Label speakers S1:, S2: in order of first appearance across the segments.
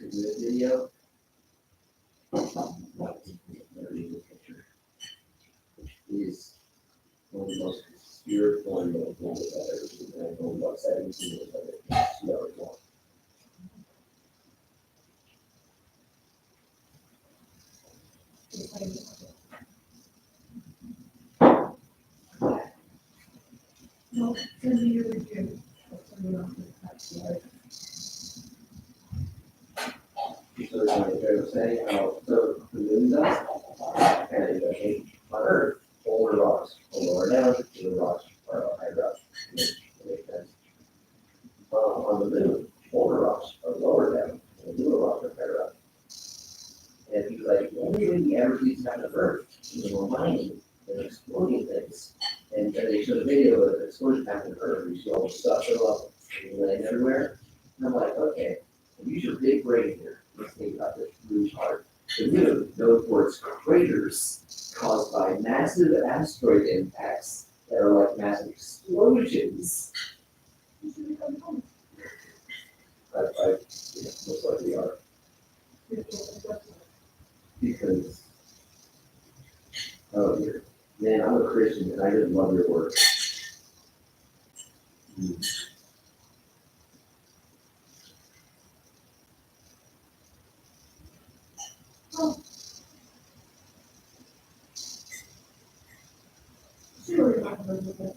S1: in this video. Picture, which is one of the most spiritual and noble things I've ever seen. And I know about 17 years of it. Smell it more.
S2: No, send me your review.
S1: So they're saying how so the moon does, and it on Earth, older rocks are lower down, newer rocks are higher up. Makes sense. On the moon, older rocks are lower down, and newer rocks are higher up. And he's like, only when you ever see kind of Earth, you know, mining and exploding things. And they showed a video of an explosion happening on Earth, you see all the stuff show up and laying everywhere. And I'm like, okay, use your big brain here. Let's think about this blue part. The moon, known for its craters caused by massive asteroid impacts that are like massive explosions. Most likely are. Because, oh, dear. Man, I'm a Christian and I just love your work.
S2: Oh. Sure, you're not gonna do that.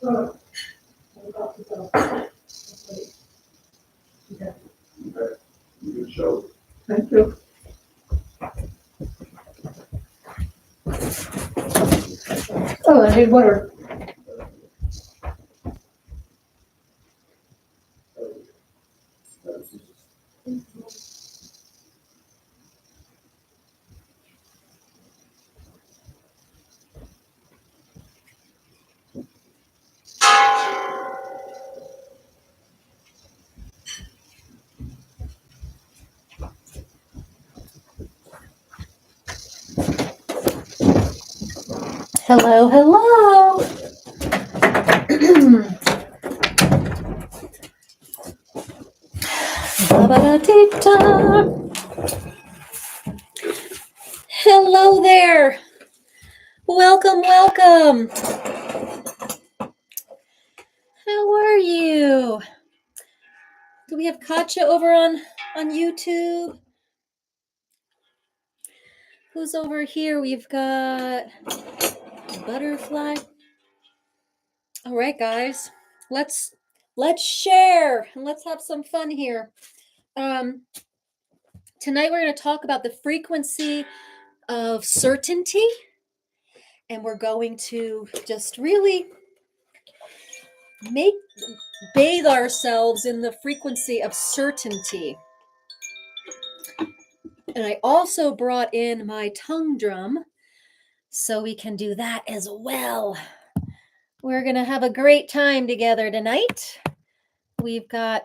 S2: Oh. I'm about to go. Okay.
S1: Okay. Good show.
S2: Thank you. Oh, I need water.
S3: Hello, hello. Hello there. Welcome, welcome. How are you? Do we have Katja over on YouTube? Who's over here? We've got Butterfly. All right, guys. Let's share and let's have some fun here. Tonight we're going to talk about the frequency of certainty, and we're going to just really bathe ourselves in the frequency of certainty. And I also brought in my tongue drum so we can do that as well. We're going to have a great time together tonight. We've got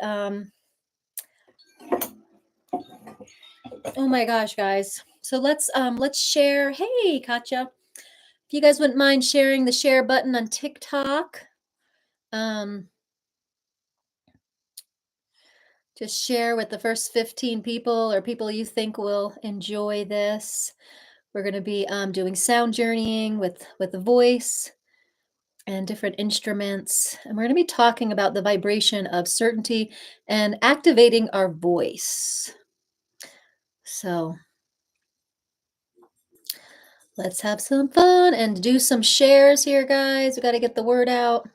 S3: oh my gosh, guys. So let's share. Hey, Katja. If you guys wouldn't mind sharing the share button on TikTok. Just share with the first 15 people or people you think will enjoy this. We're going to be doing sound journeying with the voice and different instruments. And we're going to be talking about the vibration of certainty and activating our voice. So let's have some fun and do some shares here, guys. We got to get the word out.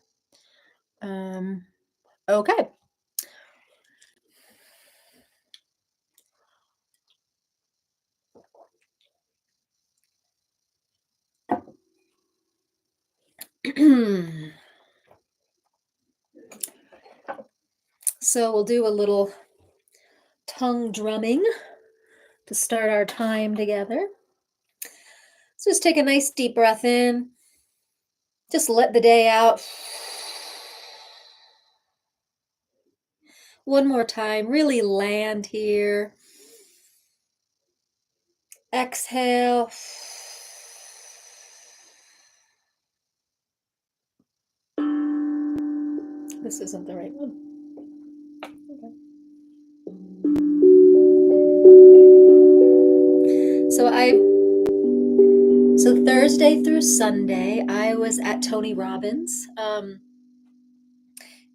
S3: Okay. So we'll do a little tongue drumming to start our time together. So just take a nice deep breath in. Just let the day out. One more time. Really land here. Exhale. this isn't the right one. Okay. So Thursday through Sunday, I was at Tony Robbins.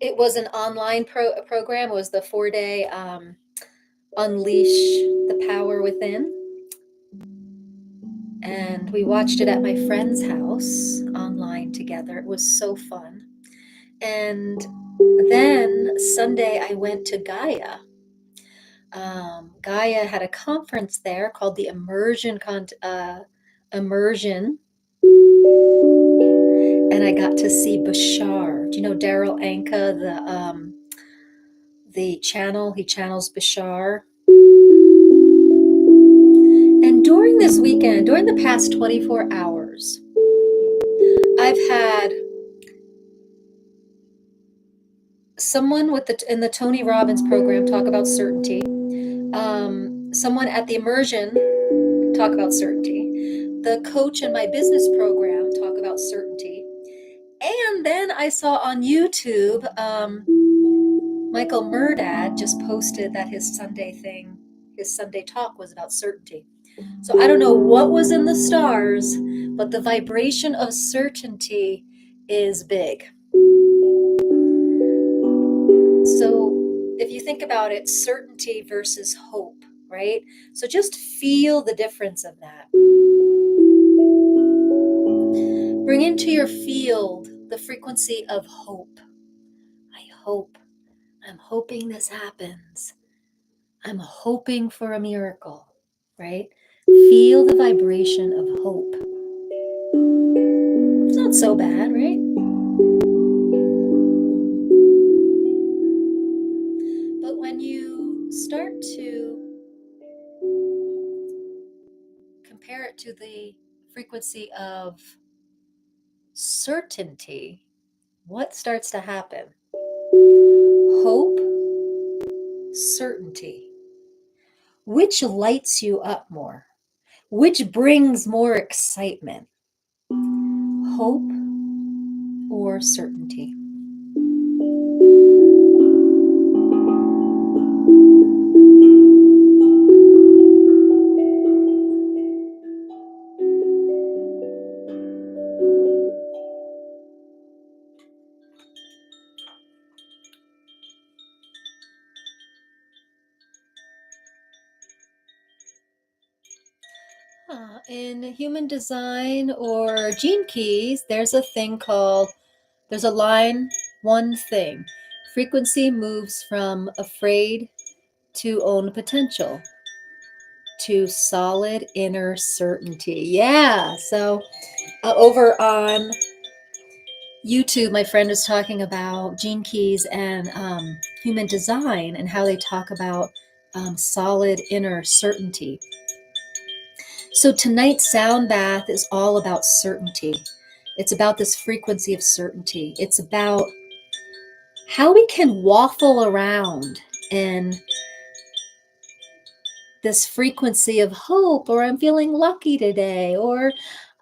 S3: It was an online program. It was the 4-day Unleash the Power Within. And we watched it at my friend's house online together. It was so fun. And then Sunday, I went to Gaia. Gaia had a conference there called the Immersion. And I got to see Bashar. Do you know Daryl Anka, the channel? He channels Bashar. And during this weekend, during the past 24 hours, I've had someone in the Tony Robbins program talk about certainty. Someone at the Immersion talk about certainty. The coach in my business program talk about certainty. And then I saw on YouTube, Michael Murdad just posted that his Sunday talk was about certainty. So I don't know what was in the stars, but the vibration of certainty is big. So if you think about it, certainty versus hope, right? So just feel the difference of that. Bring into your field the frequency of hope. I'm hoping this happens. I'm hoping for a miracle, right? Feel the vibration of hope. It's not so bad, right? But when you start to compare it to the frequency of certainty, what starts to happen? Hope, certainty. Which lights you up more? Which brings more excitement? Hope or certainty? In human design or gene keys, there's a line, one thing. Frequency moves from afraid to own potential to solid inner certainty. Yeah. So over on YouTube, my friend was talking about gene keys and human design and how they talk about solid inner certainty. So tonight's sound bath is all about certainty. It's about this frequency of certainty. It's about how we can waffle around in this frequency of hope, or I'm feeling lucky today, or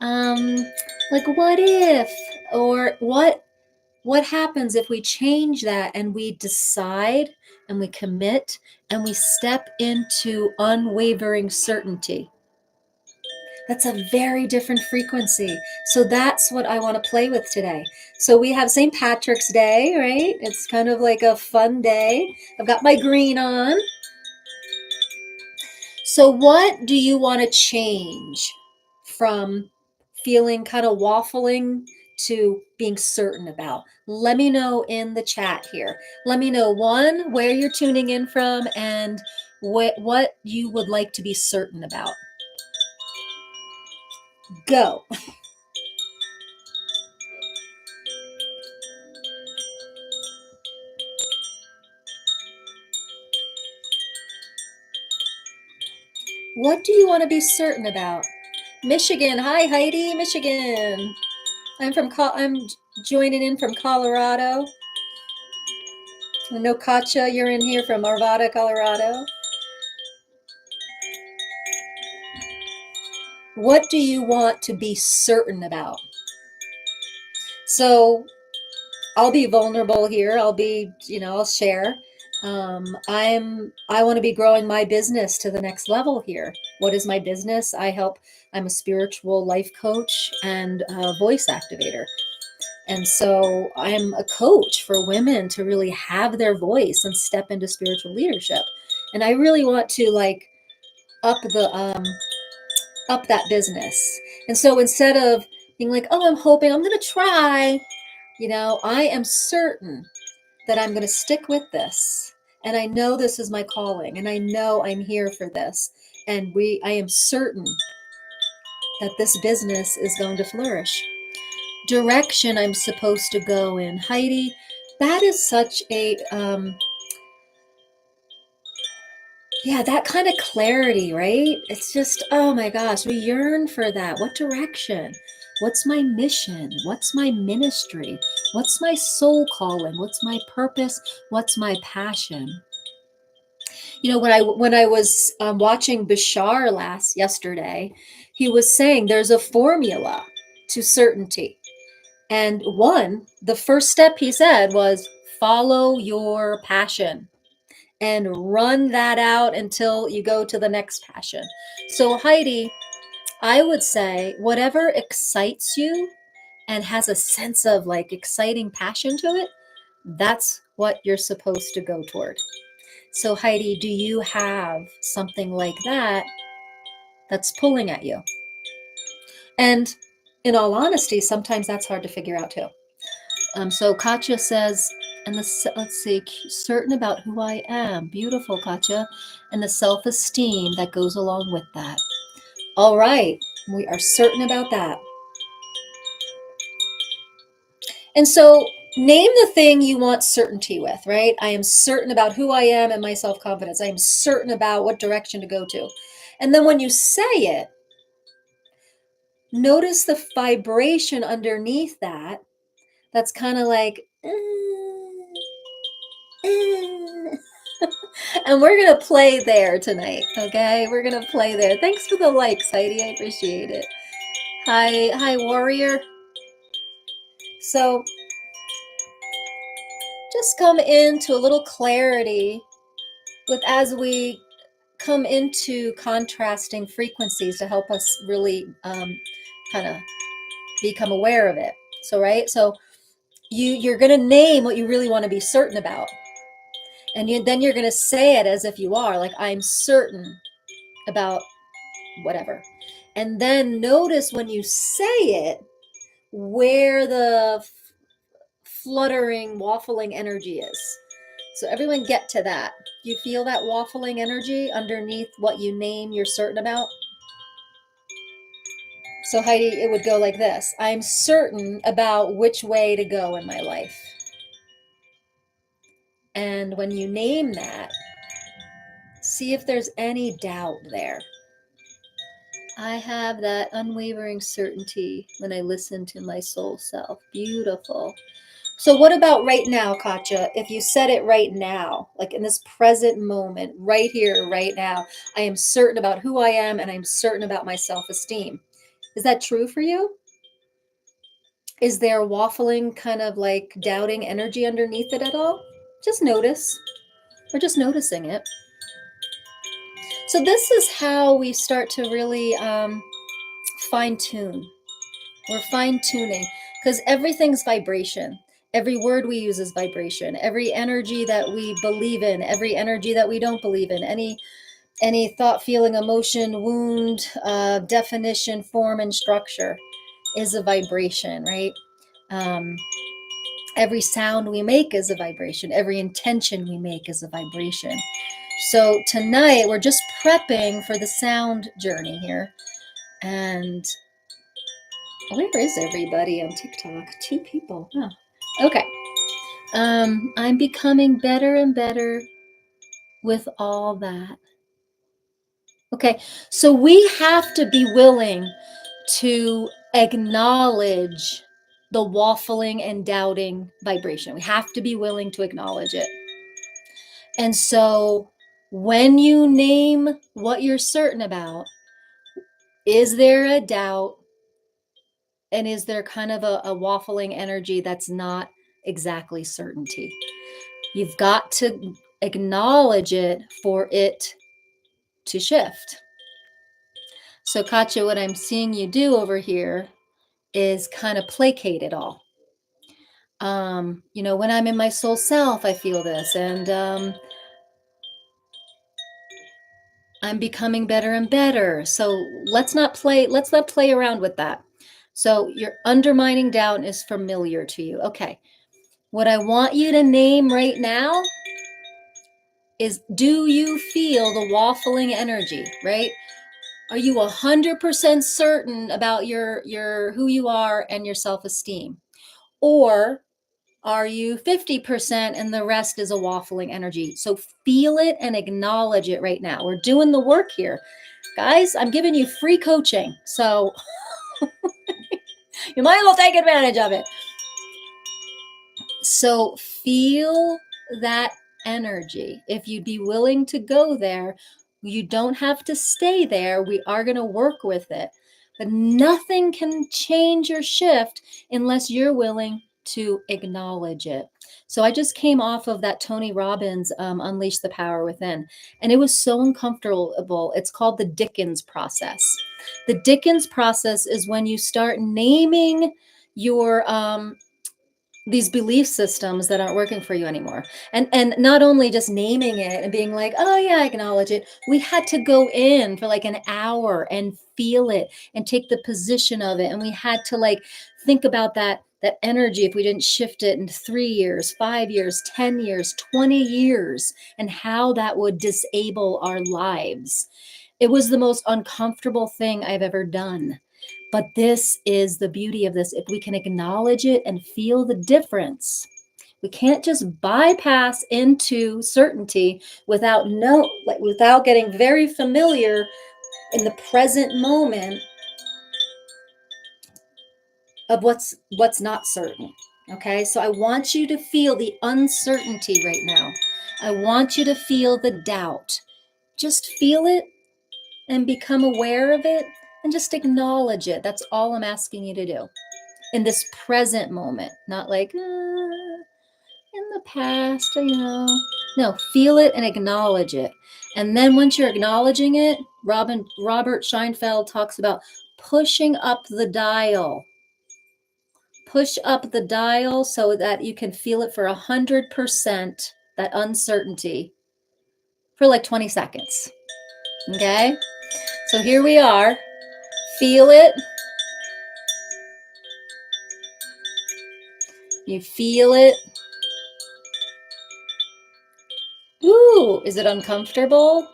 S3: like what if, or what happens if we change that and we decide and we commit and we step into unwavering certainty. That's a very different frequency. So that's what I want to play with today. So we have St. Patrick's Day, right? It's kind of like a fun day. I've got my green on. So what do you want to change from feeling kind of waffling to being certain about? Let me know in the chat here. Let me know, one, where you're tuning in from and what you would like to be certain about. Go. What do you want to be certain about? Michigan. Hi, Heidi, Michigan. I'm joining in from Colorado. I know Katja, you're in here from Arvada, Colorado. What do you want to be certain about? So I'll be vulnerable here. I'll be, I'll share. I want to be growing my business to the next level here. What is my business? I'm a spiritual life coach and a voice activator. And so I'm a coach for women to really have their voice and step into spiritual leadership. And I really want to like up up that business. And so instead of being like, oh, I'm hoping, I'm going to try, I am certain that I'm going to stick with this. And I know this is my calling, and I know I'm here for this. And I am certain that this business is going to flourish. Direction I'm supposed to go in. Heidi, that is such a, that kind of clarity, right? It's just, oh my gosh, we yearn for that. What direction? What's my mission? What's my ministry? What's my soul calling? What's my purpose? What's my passion? When I was watching Bashar yesterday, he was saying there's a formula to certainty. And the first step he said was follow your passion and run that out until you go to the next passion. So Heidi, I would say whatever excites you and has a sense of like exciting passion to it, that's what you're supposed to go toward. So Heidi, do you have something like that that's pulling at you? And in all honesty, sometimes that's hard to figure out too. So Katya says, let's see, certain about who I am. Beautiful, Katya. And the self-esteem that goes along with that. All right, we are certain about that. And so name the thing you want certainty with, right? I am certain about who I am and my self-confidence. I am certain about what direction to go to. And then when you say it, notice the vibration underneath that. That's kind of like, and we're going to play there tonight, okay? We're going to play there. Thanks for the likes, Heidi. I appreciate it. Hi, warrior. So just come into a little clarity as we come into contrasting frequencies to help us really kind of become aware of it. So you're going to name what you really want to be certain about. And then you're going to say it as if you are, like, I'm certain about whatever. And then notice when you say it, where the fluttering, waffling energy is. So everyone get to that. You feel that waffling energy underneath what you name you're certain about? So Heidi, it would go like this. I'm certain about which way to go in my life. And when you name that, see if there's any doubt there. I have that unwavering certainty when I listen to my soul self. Beautiful. So what about right now, Katya? If you said it right now, like in this present moment, right here, right now, I am certain about who I am and I'm certain about my self-esteem. Is that true for you? Is there waffling, kind of like doubting energy underneath it at all? Just notice. We're just noticing it. So this is how we start to really fine tune. We're fine tuning because everything's vibration. Every word we use is vibration. Every energy that we believe in, every energy that we don't believe in, any thought, feeling, emotion, wound, definition, form, and structure is a vibration, right? Every sound we make is a vibration. Every intention we make is a vibration. So tonight we're just prepping for the sound journey here. And where is everybody on TikTok? 2 people. Oh, okay. I'm becoming better and better with all that. Okay, so we have to be willing to acknowledge the waffling and doubting vibration. We have to be willing to acknowledge it. And so when you name what you're certain about, is there a doubt? And is there kind of a waffling energy that's not exactly certainty. You've got to acknowledge it for it to shift. So, Katya, what I'm seeing you do over here is kind of placate it all. When I'm in my soul self, I feel this, and I'm becoming better and better. So let's not play around with that. So your undermining doubt is familiar to you. Okay. What I want you to name right now is, do you feel the waffling energy, right? Are you 100% certain about your who you are and your self-esteem? Or are you 50% and the rest is a waffling energy? So feel it and acknowledge it right now. We're doing the work here. Guys, I'm giving you free coaching. So you might as well take advantage of it. So feel that energy. If you'd be willing to go there, you don't have to stay there. We are going to work with it. But nothing can change or shift unless you're willing to acknowledge it. So I just came off of that Tony Robbins Unleash the Power Within, and it was so uncomfortable. It's called the Dickens process. The Dickens process is when you start naming your these belief systems that aren't working for you anymore, and not only just naming it and being like, oh yeah, I acknowledge it. We had to go in for like an hour and feel it and take the position of it, and we had to like think about that energy if we didn't shift it in 3 years, 5 years, 10 years, 20 years, and how that would disable our lives. It was the most uncomfortable thing I've ever done. But this is the beauty of this. If we can acknowledge it and feel the difference, we can't just bypass into certainty without getting very familiar in the present moment of what's not certain. Okay? So I want you to feel the uncertainty right now. I want you to feel the doubt. Just feel it and become aware of it and just acknowledge it. That's all I'm asking you to do in this present moment, not like in the past, No, feel it and acknowledge it. And then once you're acknowledging it, Robert Scheinfeld talks about pushing up the dial. Push up the dial so that you can feel it for 100%, that uncertainty, for like 20 seconds. Okay? So here we are. Feel it. You feel it. Ooh, is it uncomfortable?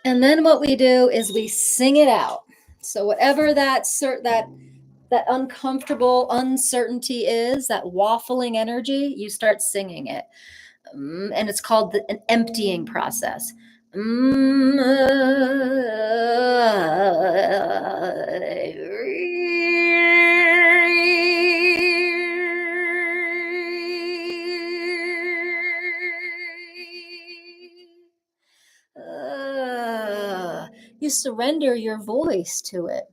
S3: And then what we do is we sing it out. So whatever that uncomfortable uncertainty is, that waffling energy, you start singing it. And it's called an emptying process. You surrender your voice to it.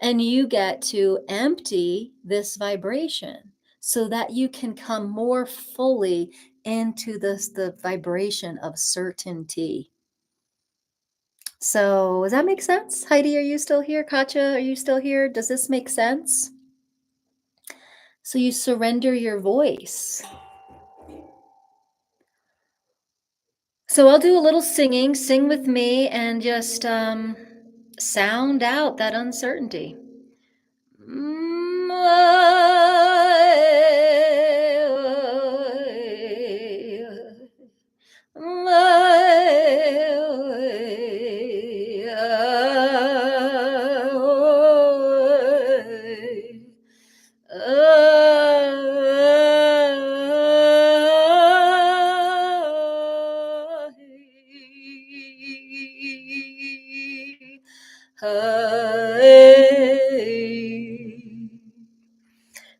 S3: And you get to empty this vibration so that you can come more fully into the vibration of certainty. So does that make sense? Heidi, are you still here? Katya, are you still here? Does this make sense? So you surrender your voice. So I'll do a little singing. Sing with me and just sound out that uncertainty.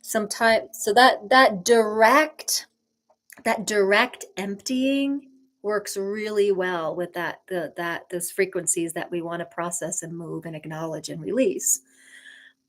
S3: Sometimes, so that direct emptying works really well with those frequencies that we want to process and move and acknowledge and release.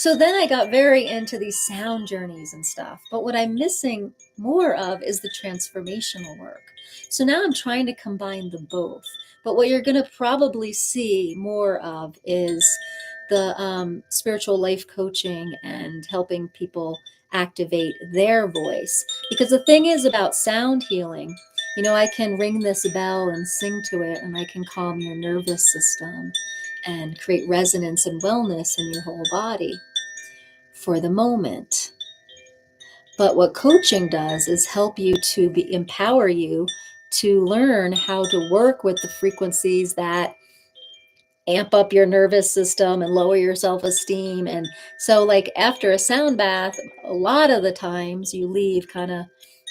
S3: So then I got very into these sound journeys and stuff. But what I'm missing more of is the transformational work. So now I'm trying to combine the both. But what you're going to probably see more of is the spiritual life coaching and helping people activate their voice. Because the thing is about sound healing, you know, I can ring this bell and sing to it, and I can calm your nervous system and create resonance and wellness in your whole body for the moment. But what coaching does is help you to empower you to learn how to work with the frequencies that amp up your nervous system and lower your self-esteem. And so like after a sound bath, a lot of the times you leave kind of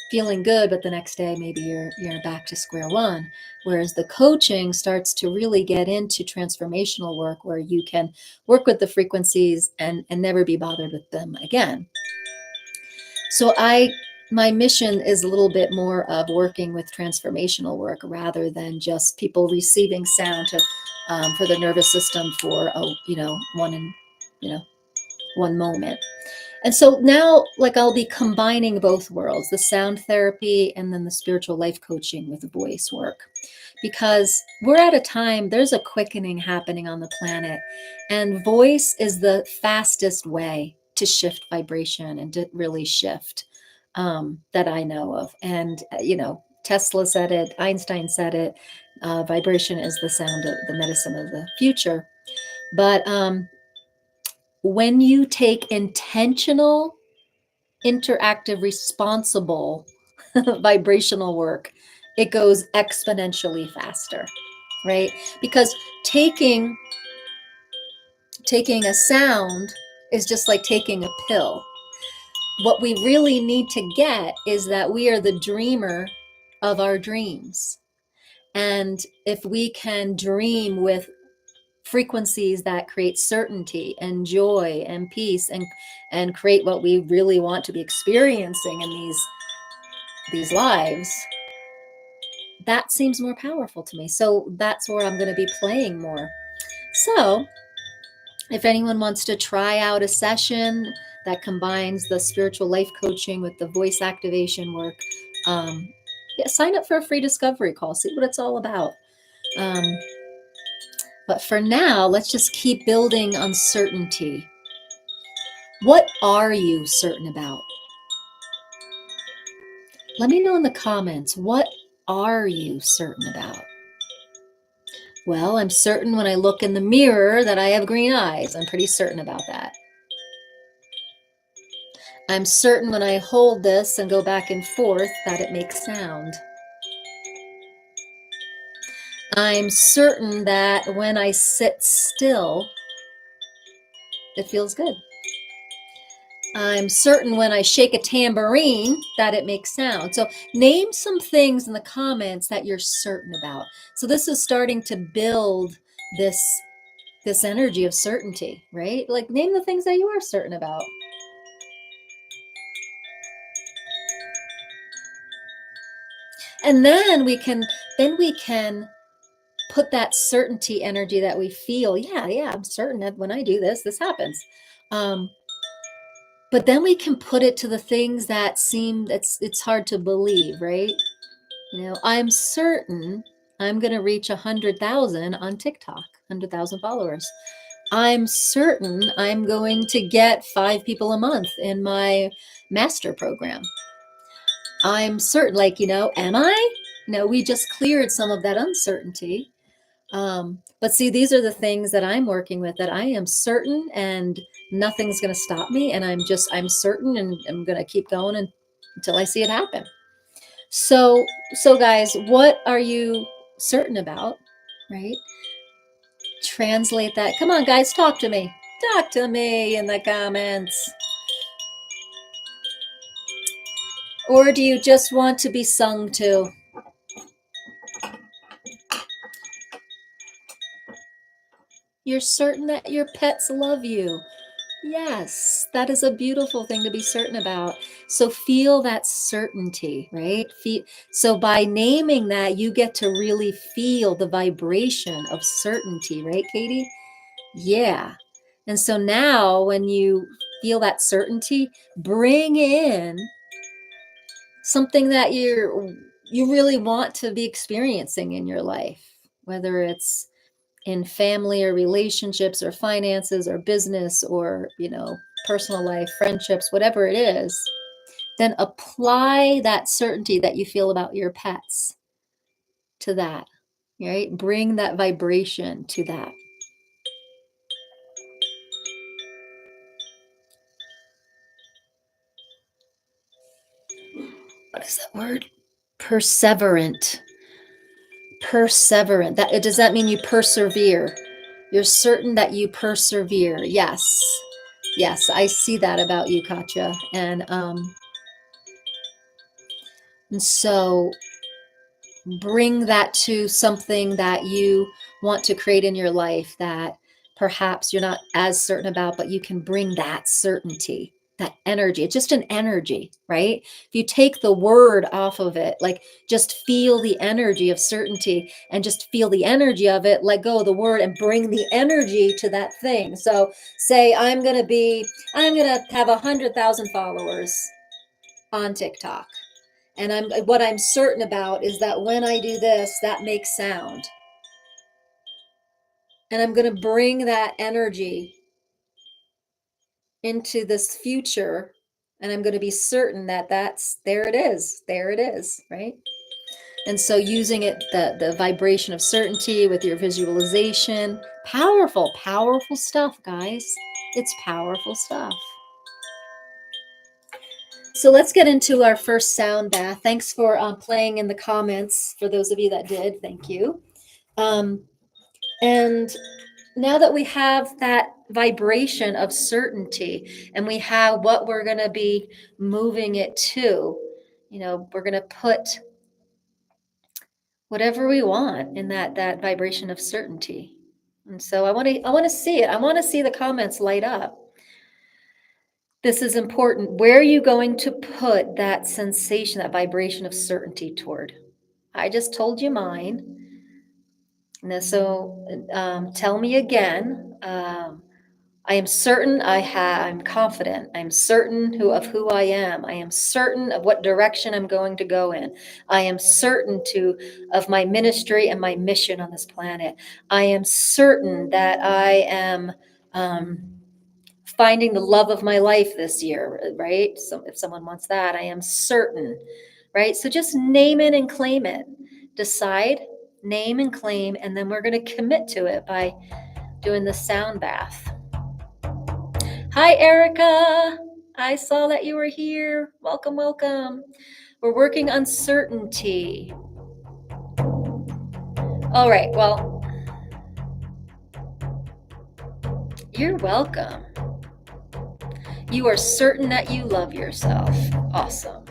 S3: feeling good, but the next day maybe you're back to square one. Whereas the coaching starts to really get into transformational work where you can work with the frequencies and never be bothered with them again. So my mission is a little bit more of working with transformational work rather than just people receiving sound to for the nervous system for one moment. And so now, like, I'll be combining both worlds, the sound therapy and then the spiritual life coaching with voice work, because we're at a time, there's a quickening happening on the planet, and voice is the fastest way to shift vibration and to really shift that I know of. And, Tesla said it, Einstein said it, vibration is the sound of the medicine of the future. But when you take intentional, interactive, responsible vibrational work, it goes exponentially faster, right? Because taking a sound is just like taking a pill. What we really need to get is that we are the dreamer of our dreams. And if we can dream with frequencies that create certainty and joy and peace and create what we really want to be experiencing in these lives, that seems more powerful to me. So that's where I'm going to be playing more. So if anyone wants to try out a session that combines the spiritual life coaching with the voice activation work, sign up for a free discovery call, see what it's all about. But for now, let's just keep building uncertainty. What are you certain about? Let me know in the comments, what are you certain about? Well, I'm certain when I look in the mirror that I have green eyes. I'm pretty certain about that. I'm certain when I hold this and go back and forth that it makes sound. I'm certain that when I sit still, it feels good. I'm certain when I shake a tambourine that it makes sound. So name some things in the comments that you're certain about. So this is starting to build this energy of certainty, right? Like name the things that you are certain about. And then we can put that certainty energy that we feel. Yeah, I'm certain that when I do this, this happens. But then we can put it to the things that seem it's hard to believe, right? I'm certain I'm going to reach 100,000 on TikTok, 100,000 followers. I'm certain I'm going to get 5 people a month in my master program. I'm certain, am I? No, we just cleared some of that uncertainty. But see, these are the things that I'm working with, that I am certain and nothing's going to stop me. And I'm certain, and I'm going to keep going until I see it happen. So guys, what are you certain about, right? Translate that. Come on, guys, talk to me. Talk to me in the comments. Or do you just want to be sung to? You're certain that your pets love you. Yes, that is a beautiful thing to be certain about. So feel that certainty, right? So by naming that, you get to really feel the vibration of certainty, right, Katie? Yeah. And so now when you feel that certainty, bring in something that you really want to be experiencing in your life, whether it's in family or relationships or finances or business or, personal life, friendships, whatever it is. Then apply that certainty that you feel about your pets to that, right? Bring that vibration to that. What is that word? Perseverant. Perseverant. Does that mean you persevere? You're certain that you persevere. Yes. Yes, I see that about you, Katja. And so bring that to something that you want to create in your life that perhaps you're not as certain about, but you can bring that certainty, that energy. It's just an energy, right? If you take the word off of it, like just feel the energy of certainty and just feel the energy of it, let go of the word and bring the energy to that thing. So say, I'm going to have 100,000 followers on TikTok. And what I'm certain about is that when I do this, that makes sound. And I'm going to bring that energy into this future. And I'm going to be certain that there it is, right? And so using it, the vibration of certainty with your visualization, powerful, powerful stuff, guys. It's powerful stuff. So let's get into our first sound bath. Thanks for playing in the comments. For those of you that did, thank you. And now that we have that vibration of certainty and we have what we're going to be moving it to, we're going to put whatever we want in that vibration of certainty. And so I want to see it. I want to see the comments light up. This is important. Where are you going to put that sensation, that vibration of certainty toward? I just told you mine. Now, so tell me again. I am certain I'm confident. I'm certain of who I am. I am certain of what direction I'm going to go in. I am certain of my ministry and my mission on this planet. I am certain that I am finding the love of my life this year, right? So if someone wants that, I am certain, right? So just name it and claim it. Decide, name and claim, and then we're going to commit to it by doing the sound bath. Hi, Erica. I saw that you were here. Welcome, welcome. We're working on certainty. All right, well, you're welcome. You are certain that you love yourself. Awesome.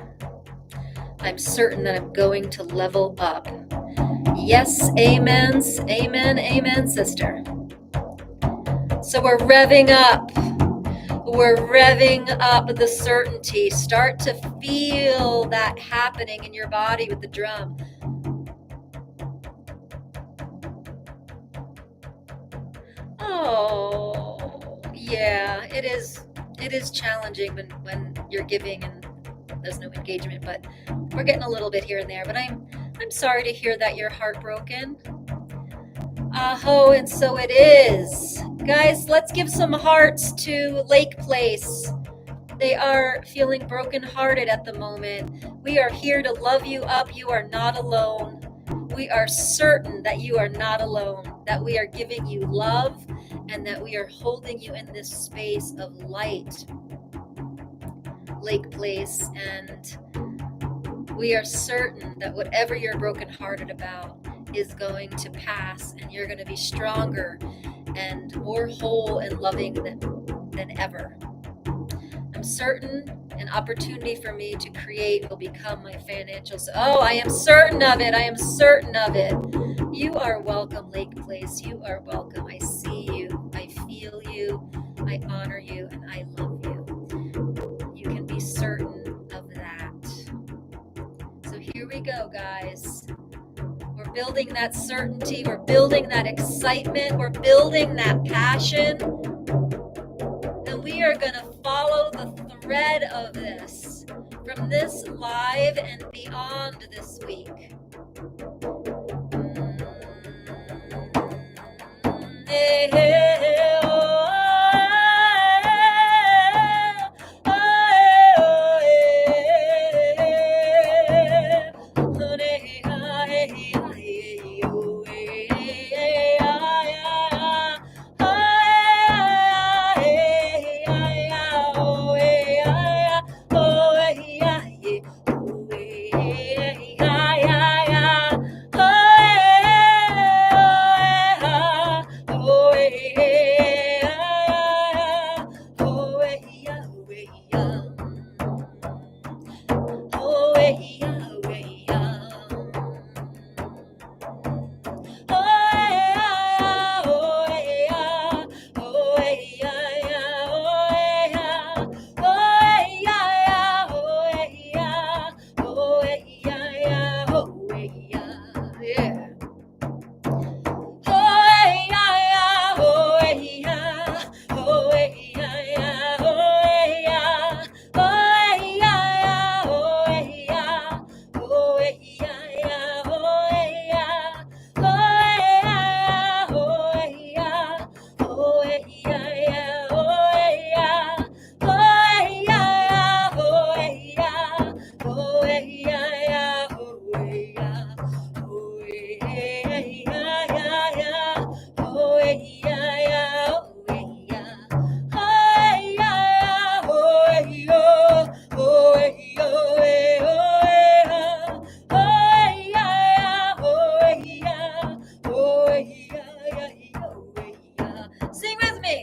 S3: I'm certain that I'm going to level up. Yes, amens. Amen, amen, sister. So we're revving up. We're revving up the certainty. Start to feel that happening in your body with the drum. Oh, yeah, it is challenging when you're giving and there's no engagement, but we're getting a little bit here and there. But I'm sorry to hear that you're heartbroken. Aho, and so it is. Guys, let's give some hearts to Lake Place. They are feeling brokenhearted at the moment. We are here to love you up. You are not alone. We are certain that you are not alone, that we are giving you love, and that we are holding you in this space of light, Lake Place. And we are certain that whatever you're brokenhearted about is going to pass, and you're going to be stronger and more whole and loving than ever. I'm certain an opportunity for me to create will become my financial. Oh, I am certain of it. I am certain of it. You are welcome, Lake Place. You are welcome. I see you. I feel you. I honor you, and I love you. You can be certain of that. So here we go, guys. We're building that certainty. We're building that excitement. We're building that passion. are going to follow the thread of this from this live and beyond this week. Sing with me.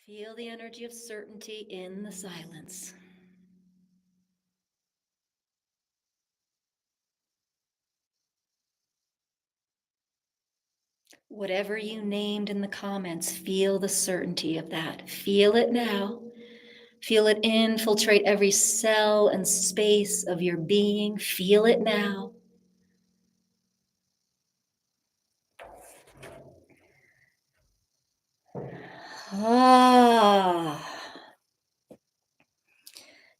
S3: Feel the energy of certainty in the silence. Whatever you named in the comments, feel the certainty of that. Feel it now. Feel it infiltrate every cell and space of your being. Feel it now.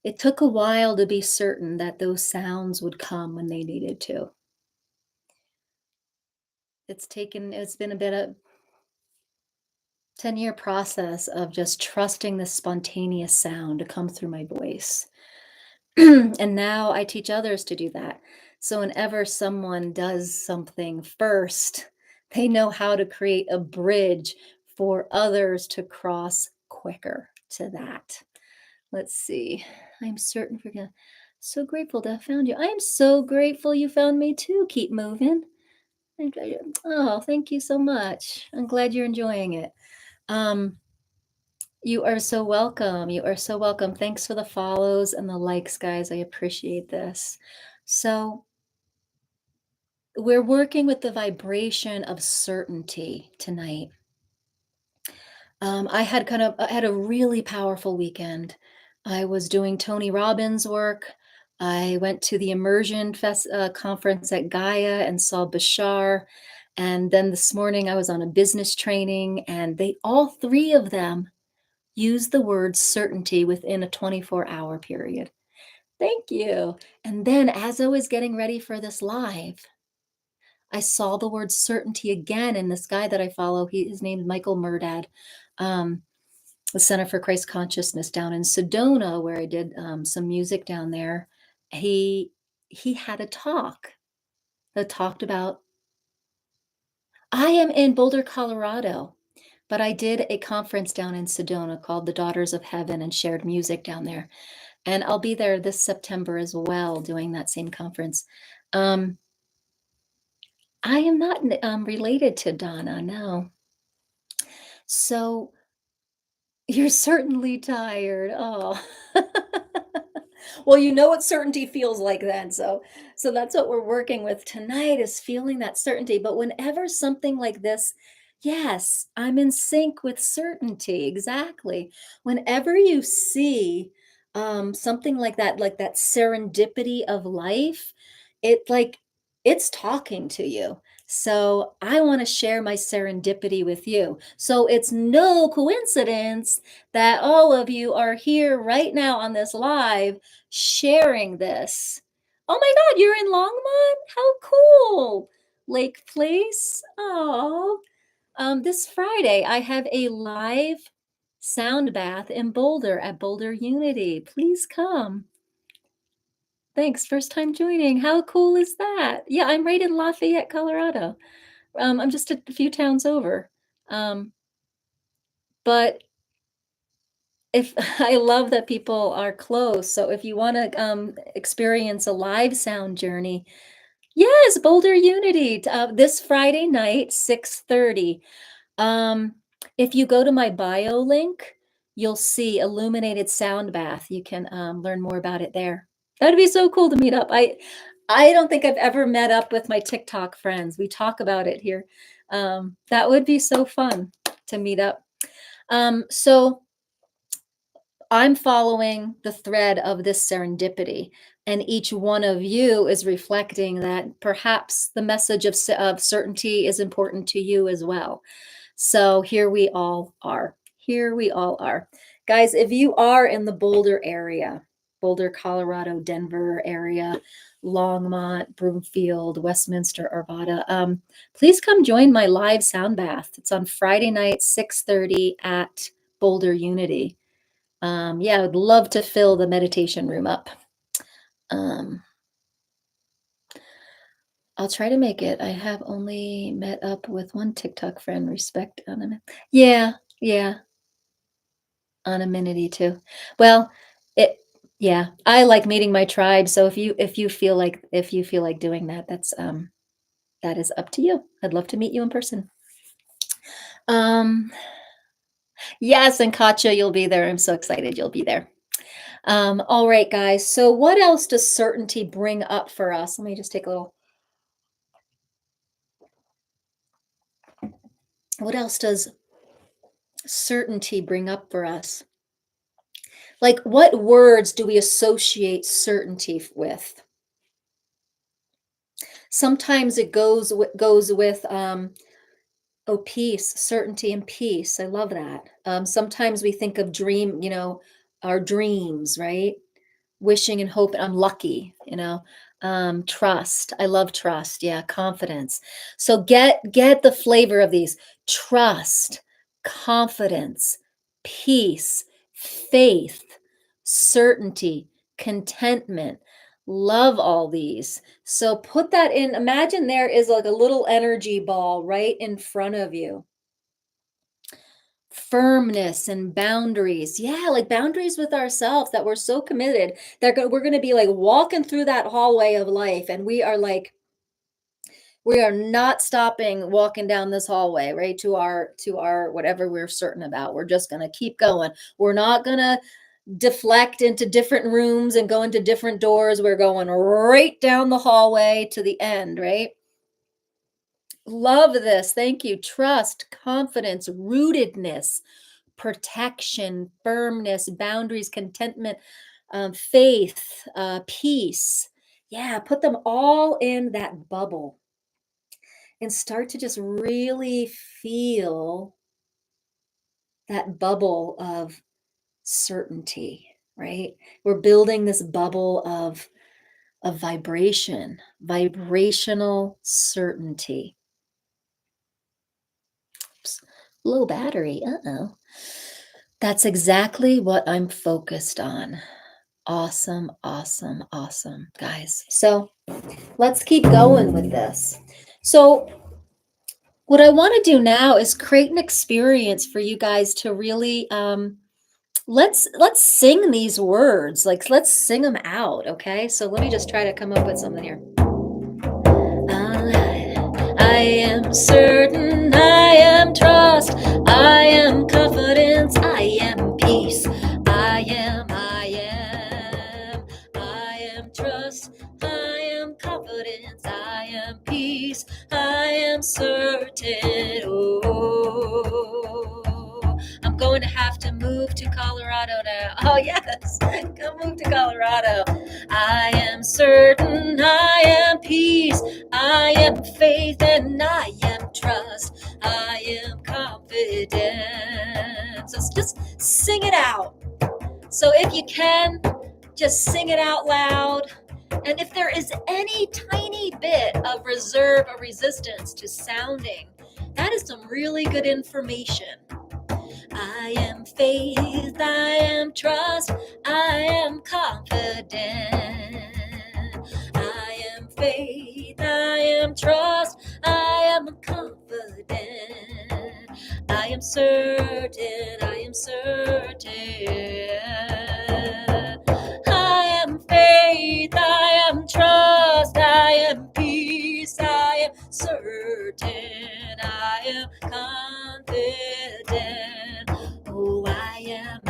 S3: It took a while to be certain that those sounds would come when they needed to. It's been a bit of 10-year process of just trusting the spontaneous sound to come through my voice. And now I teach others to do that. So whenever someone does something first, they know how to create a bridge for others to cross quicker to that. Let's see. I'm certain so grateful to have found you. I am so grateful you found me too. Keep moving. Oh, thank you so much. I'm glad you're enjoying it. You are so welcome. You are so welcome. Thanks for the follows and the likes, guys. I appreciate this. So, we're working with the vibration of certainty tonight. I had a really powerful weekend. I was doing Tony Robbins work. I went to the Immersion conference at Gaia and saw Bashar. And then this morning I was on a business training, and all three of them use the word certainty within a 24-hour period. Thank you. And then as I was getting ready for this live, I saw the word certainty again in this guy that I follow. His name's Michael Murdad, the Center for Christ Consciousness down in Sedona, where I did some music down there. He had a talk that talked about. I am in Boulder, Colorado, but I did a conference down in Sedona called the Daughters of Heaven and shared music down there. And I'll be there this September as well, doing that same conference. I am not related to Donna, no. So you're certainly tired. Oh. Well, you know what certainty feels like then. So that's what we're working with tonight, is feeling that certainty. But whenever something like this, yes, I'm in sync with certainty. Exactly. Whenever you see something like that serendipity of life, it's talking to you. So I want to share my serendipity with you. So it's no coincidence that all of you are here right now on this live sharing this. Oh my God, you're in Longmont? How cool. Lake Place. Oh, this Friday, I have a live sound bath in Boulder at Boulder Unity. Please come. Thanks. First time joining. How cool is that? Yeah, I'm right in Lafayette, Colorado. I'm just a few towns over. But if I love that people are close. So if you want to experience a live sound journey, yes, Boulder Unity this Friday night, 6:30. If you go to my bio link, you'll see Illuminated Sound Bath. You can learn more about it there. That'd be so cool to meet up. I don't think I've ever met up with my TikTok friends. We talk about it here. That would be so fun to meet up. So I'm following the thread of this serendipity, and each one of you is reflecting that perhaps the message of certainty is important to you as well. So here we all are. Here we all are. Guys, if you are in the Boulder area, Boulder, Colorado, Denver area, Longmont, Broomfield, Westminster, Arvada, please come join my live sound bath. It's on Friday night, 6:30 at Boulder Unity. Yeah, I would love to fill the meditation room up. I'll try to make it. I have only met up with one TikTok friend, Respect Anonymity. Yeah, anonymity too. Well, yeah, I like meeting my tribe. So if you feel like doing that, that is up to you. I'd love to meet you in person. Yes, and Katja, you'll be there. I'm so excited you'll be there. All right, guys. So what else does certainty bring up for us? Let me just take a little. What else does certainty bring up for us? Like, what words do we associate certainty with? Sometimes it goes with peace, certainty, and peace. I love that. Sometimes we think of our dreams, right? Wishing and hoping. I'm lucky, trust. I love trust. Yeah, confidence. So get the flavor of these: trust, confidence, peace, faith, certainty, contentment. Love all these. So put that in. Imagine there is like a little energy ball right in front of you. Firmness and boundaries. Yeah, like boundaries with ourselves, that we're so committed that we're going to be like walking through that hallway of life, and we are not stopping walking down this hallway, right, to our whatever we're certain about. We're just going to keep going. We're not going to deflect into different rooms and go into different doors. We're going right down the hallway to the end, right? Love this. Thank you. Trust, confidence, rootedness, protection, firmness, boundaries, contentment, faith, peace. Yeah, put them all in that bubble and start to just really feel that bubble of certainty, right? We're building this bubble of of vibration, vibrational certainty. Oops, low battery. Uh-oh. That's exactly what I'm focused on. Awesome, awesome, awesome, guys. So let's keep going with this. So what I want to do now is create an experience for you guys to really let's sing these words. Like, let's sing them out, okay? So let me just try to come up with something here. I am certain, I am trust, I am confidence, I am peace. I am trust, I am confidence, I am peace, I am certain. Oh, I'm going to have to move to Colorado now. Oh yes, come move to Colorado. I am certain, I am peace, I am faith, and I am trust. I am confident. So just sing it out. So if you can, just sing it out loud. And if there is any tiny bit of reserve or resistance to sounding, that is some really good information. I am faith, I am trust, I am confident. I am faith, I am trust, I am confident. I am certain, I am certain. I am faith, I am trust, I am peace, I am certain, I am confident. Oh, I am,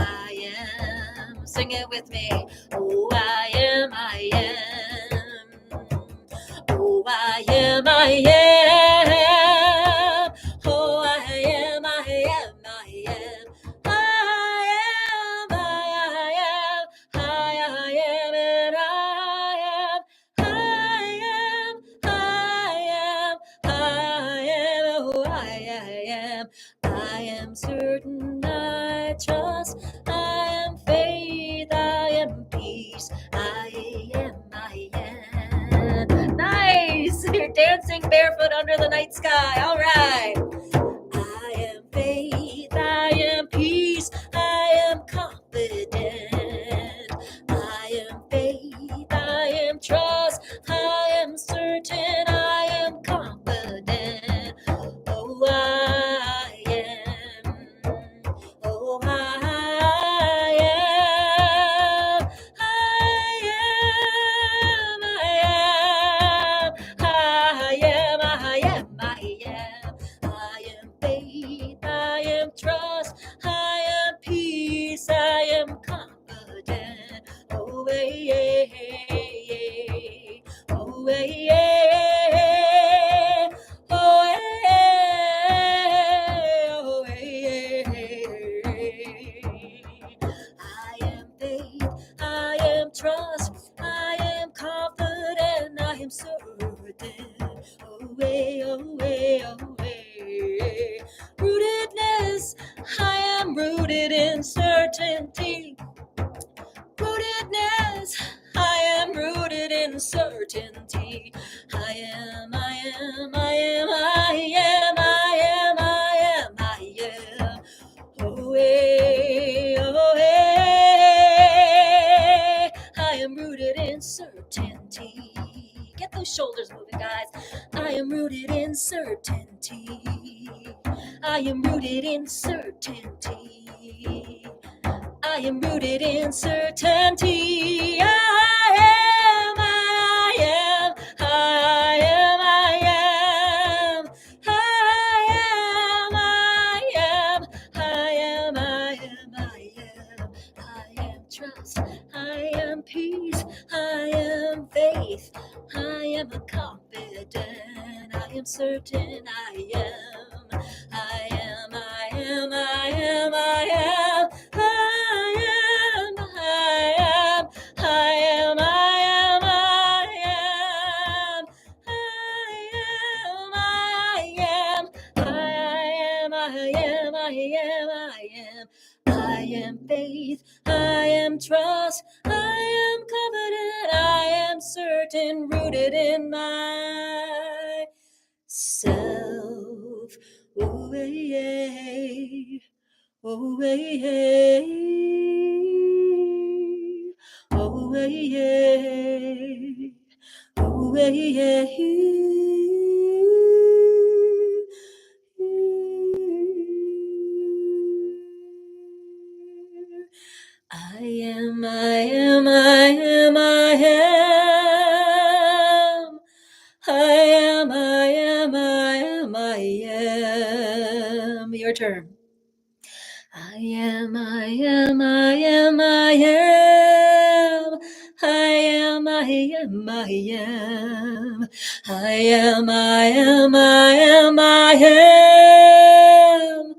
S3: sing it with me. Oh, I am, oh, I am, oh, I am, I am, I am, I am, and I am certain, I trust, I am faith, I am peace, I am. Nice! You're dancing barefoot under the night sky. All right. I am faith, I am peace, I am confident. I am faith, I am trust, I am certain, I am confident. Oh, I am. Oh, I am. I am faith, I am trust, I am peace, I am confident. Oh, yeah, oh, yeah, oh, I am faith, I am trust, I am confident, I am certain. Rootedness, I am rooted in certainty. Rootedness, I am rooted in certainty. I am. Oh, hey, I am rooted in certainty. Get those shoulders moving, guys. I am rooted in certainty. I am rooted in certainty. I am rooted in certainty. I am, I am, I am, I am, I am, I am, I am, I am, I am, I am trust, I am peace, I am faith, I am confident, I am certain, I am, I am, I am, I am, I am. I am faith, I am trust, I am confident, I am certain, rooted in myself. Ooh, yeah. Oh, yeah. Oh, yeah. Oh, yeah. I am, I am, I am, I am. I am, I am, I am, I am. Your turn. I am, I am, I am, I am. I am, I am, I am. I am, I am, I am, I am.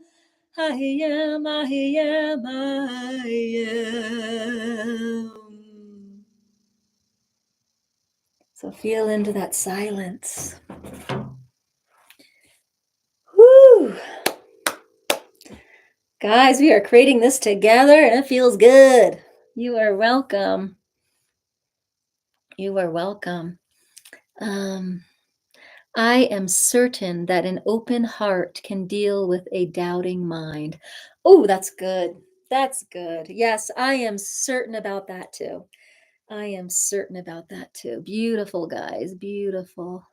S3: I am, I am, I am. So feel into that silence. Woo! Guys, we are creating this together and it feels good. You are welcome. You are welcome. I am certain that an open heart can deal with a doubting mind. Oh, that's good. That's good. Yes, I am certain about that too. I am certain about that too. Beautiful, guys. Beautiful.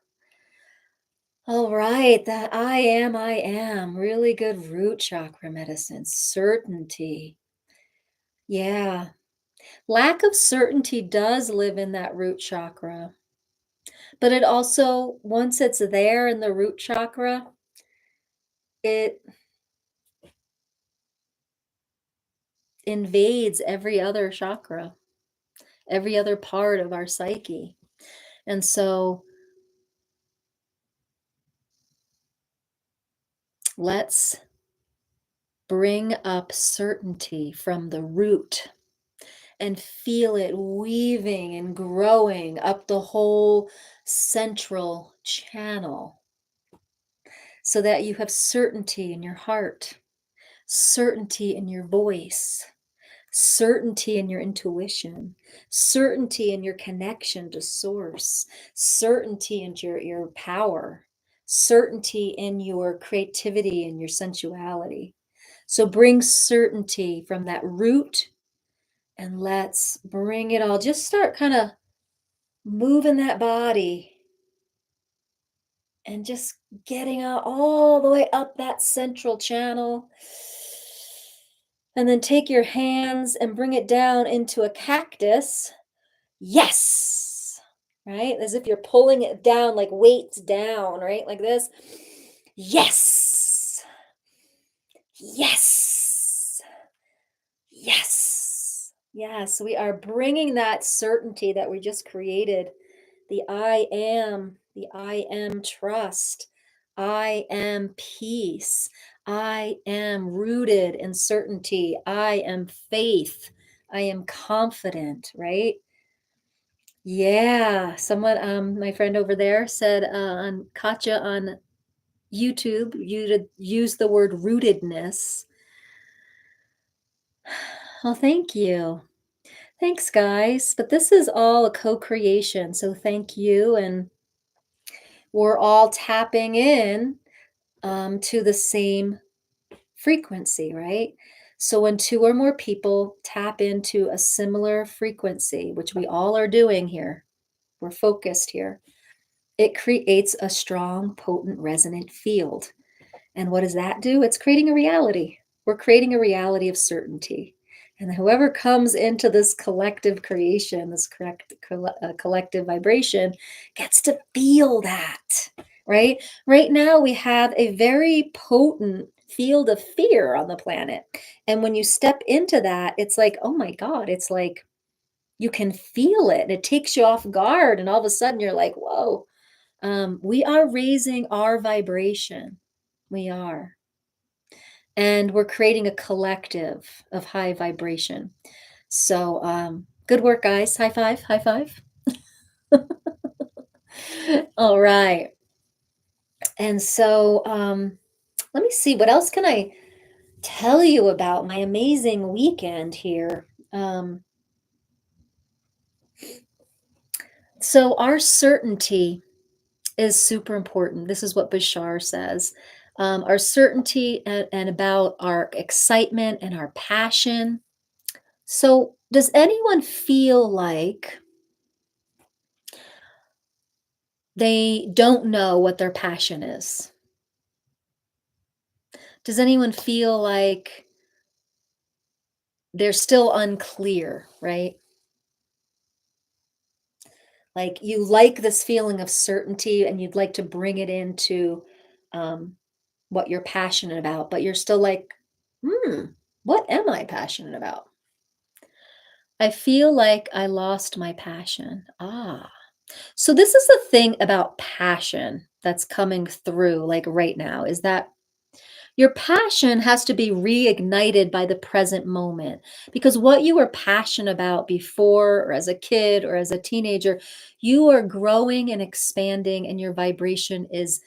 S3: All right. That I am. Really good root chakra medicine. Certainty. Yeah. Lack of certainty does live in that root chakra. But it also, once it's there in the root chakra, it invades every other chakra, every other part of our psyche. And so let's bring up certainty from the root and feel it weaving and growing up the whole central channel so that you have certainty in your heart, certainty in your voice, certainty in your intuition, certainty in your connection to source, certainty in your power, certainty in your creativity and your sensuality. So bring certainty from that root and let's bring it all. Just start kind of moving that body and just getting out all the way up that central channel. And then take your hands and bring it down into a cactus. Yes. Right? As if you're pulling it down, like weights down, right? Like this. Yes. Yes. Yes. Yes. We are bringing that certainty that we just created. The I am trust. I am peace. I am rooted in certainty. I am faith. I am confident, right? Yeah. Someone, my friend over there said on Katja on YouTube, you to use the word rootedness. Well, thank you. Thanks, guys. But this is all a co-creation. So thank you. And we're all tapping in to the same frequency, right? So when two or more people tap into a similar frequency, which we all are doing here, we're focused here, it creates a strong, potent, resonant field. And what does that do? It's creating a reality. We're creating a reality of certainty. And whoever comes into this collective creation, this collective vibration, gets to feel that, right? Right now, we have a very potent field of fear on the planet. And when you step into that, it's like, oh my God, it's like you can feel it. And it takes you off guard. And all of a sudden, you're like, whoa, we are raising our vibration. We are. And we're creating a collective of high vibration. So good work, guys. High five, high five. All right. And so let me see, what else can I tell you about my amazing weekend here? So our certainty is super important. This is what Bashar says. Our certainty and about our excitement and our passion. So, does anyone feel like they don't know what their passion is? Does anyone feel like they're still unclear, right? Like you like this feeling of certainty and you'd like to bring it into um, what you're passionate about, but you're still like, hmm, what am I passionate about? I feel like I lost my passion. Ah. So this is the thing about passion that's coming through like right now is that your passion has to be reignited by the present moment because what you were passionate about before or as a kid or as a teenager, you are growing and expanding and your vibration is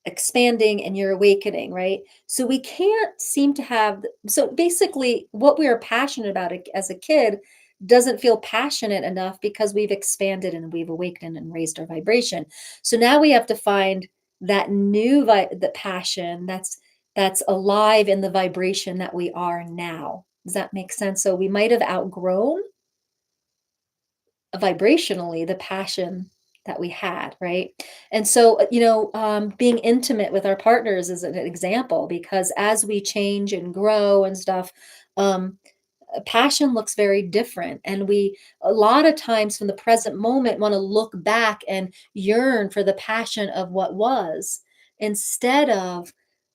S3: expanding and you're awakening, right? So we can't seem to have so basically what we are passionate about as a kid doesn't feel passionate enough because we've expanded and we've awakened and raised our vibration. So now we have to find that new the passion that's alive in the vibration that we are now. Does that make sense? So we might have outgrown vibrationally the passion that we had, right? And so, being intimate with our partners is an example because as we change and grow and stuff, um, passion looks very different. And we, a lot of times from the present moment, want to look back and yearn for the passion of what was instead of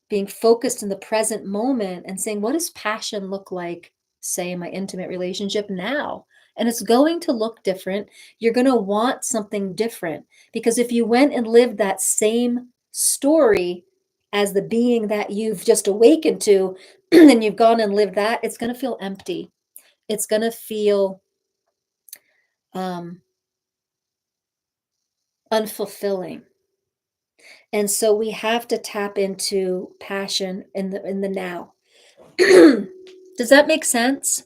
S3: being focused in the present moment and saying, what does passion look like, say, in my intimate relationship now? And it's going to look different. You're going to want something different because if you went and lived that same story as the being that you've just awakened to, and you've gone and lived that, it's going to feel empty. It's going to feel um, unfulfilling. And so we have to tap into passion in the now. Does that make sense?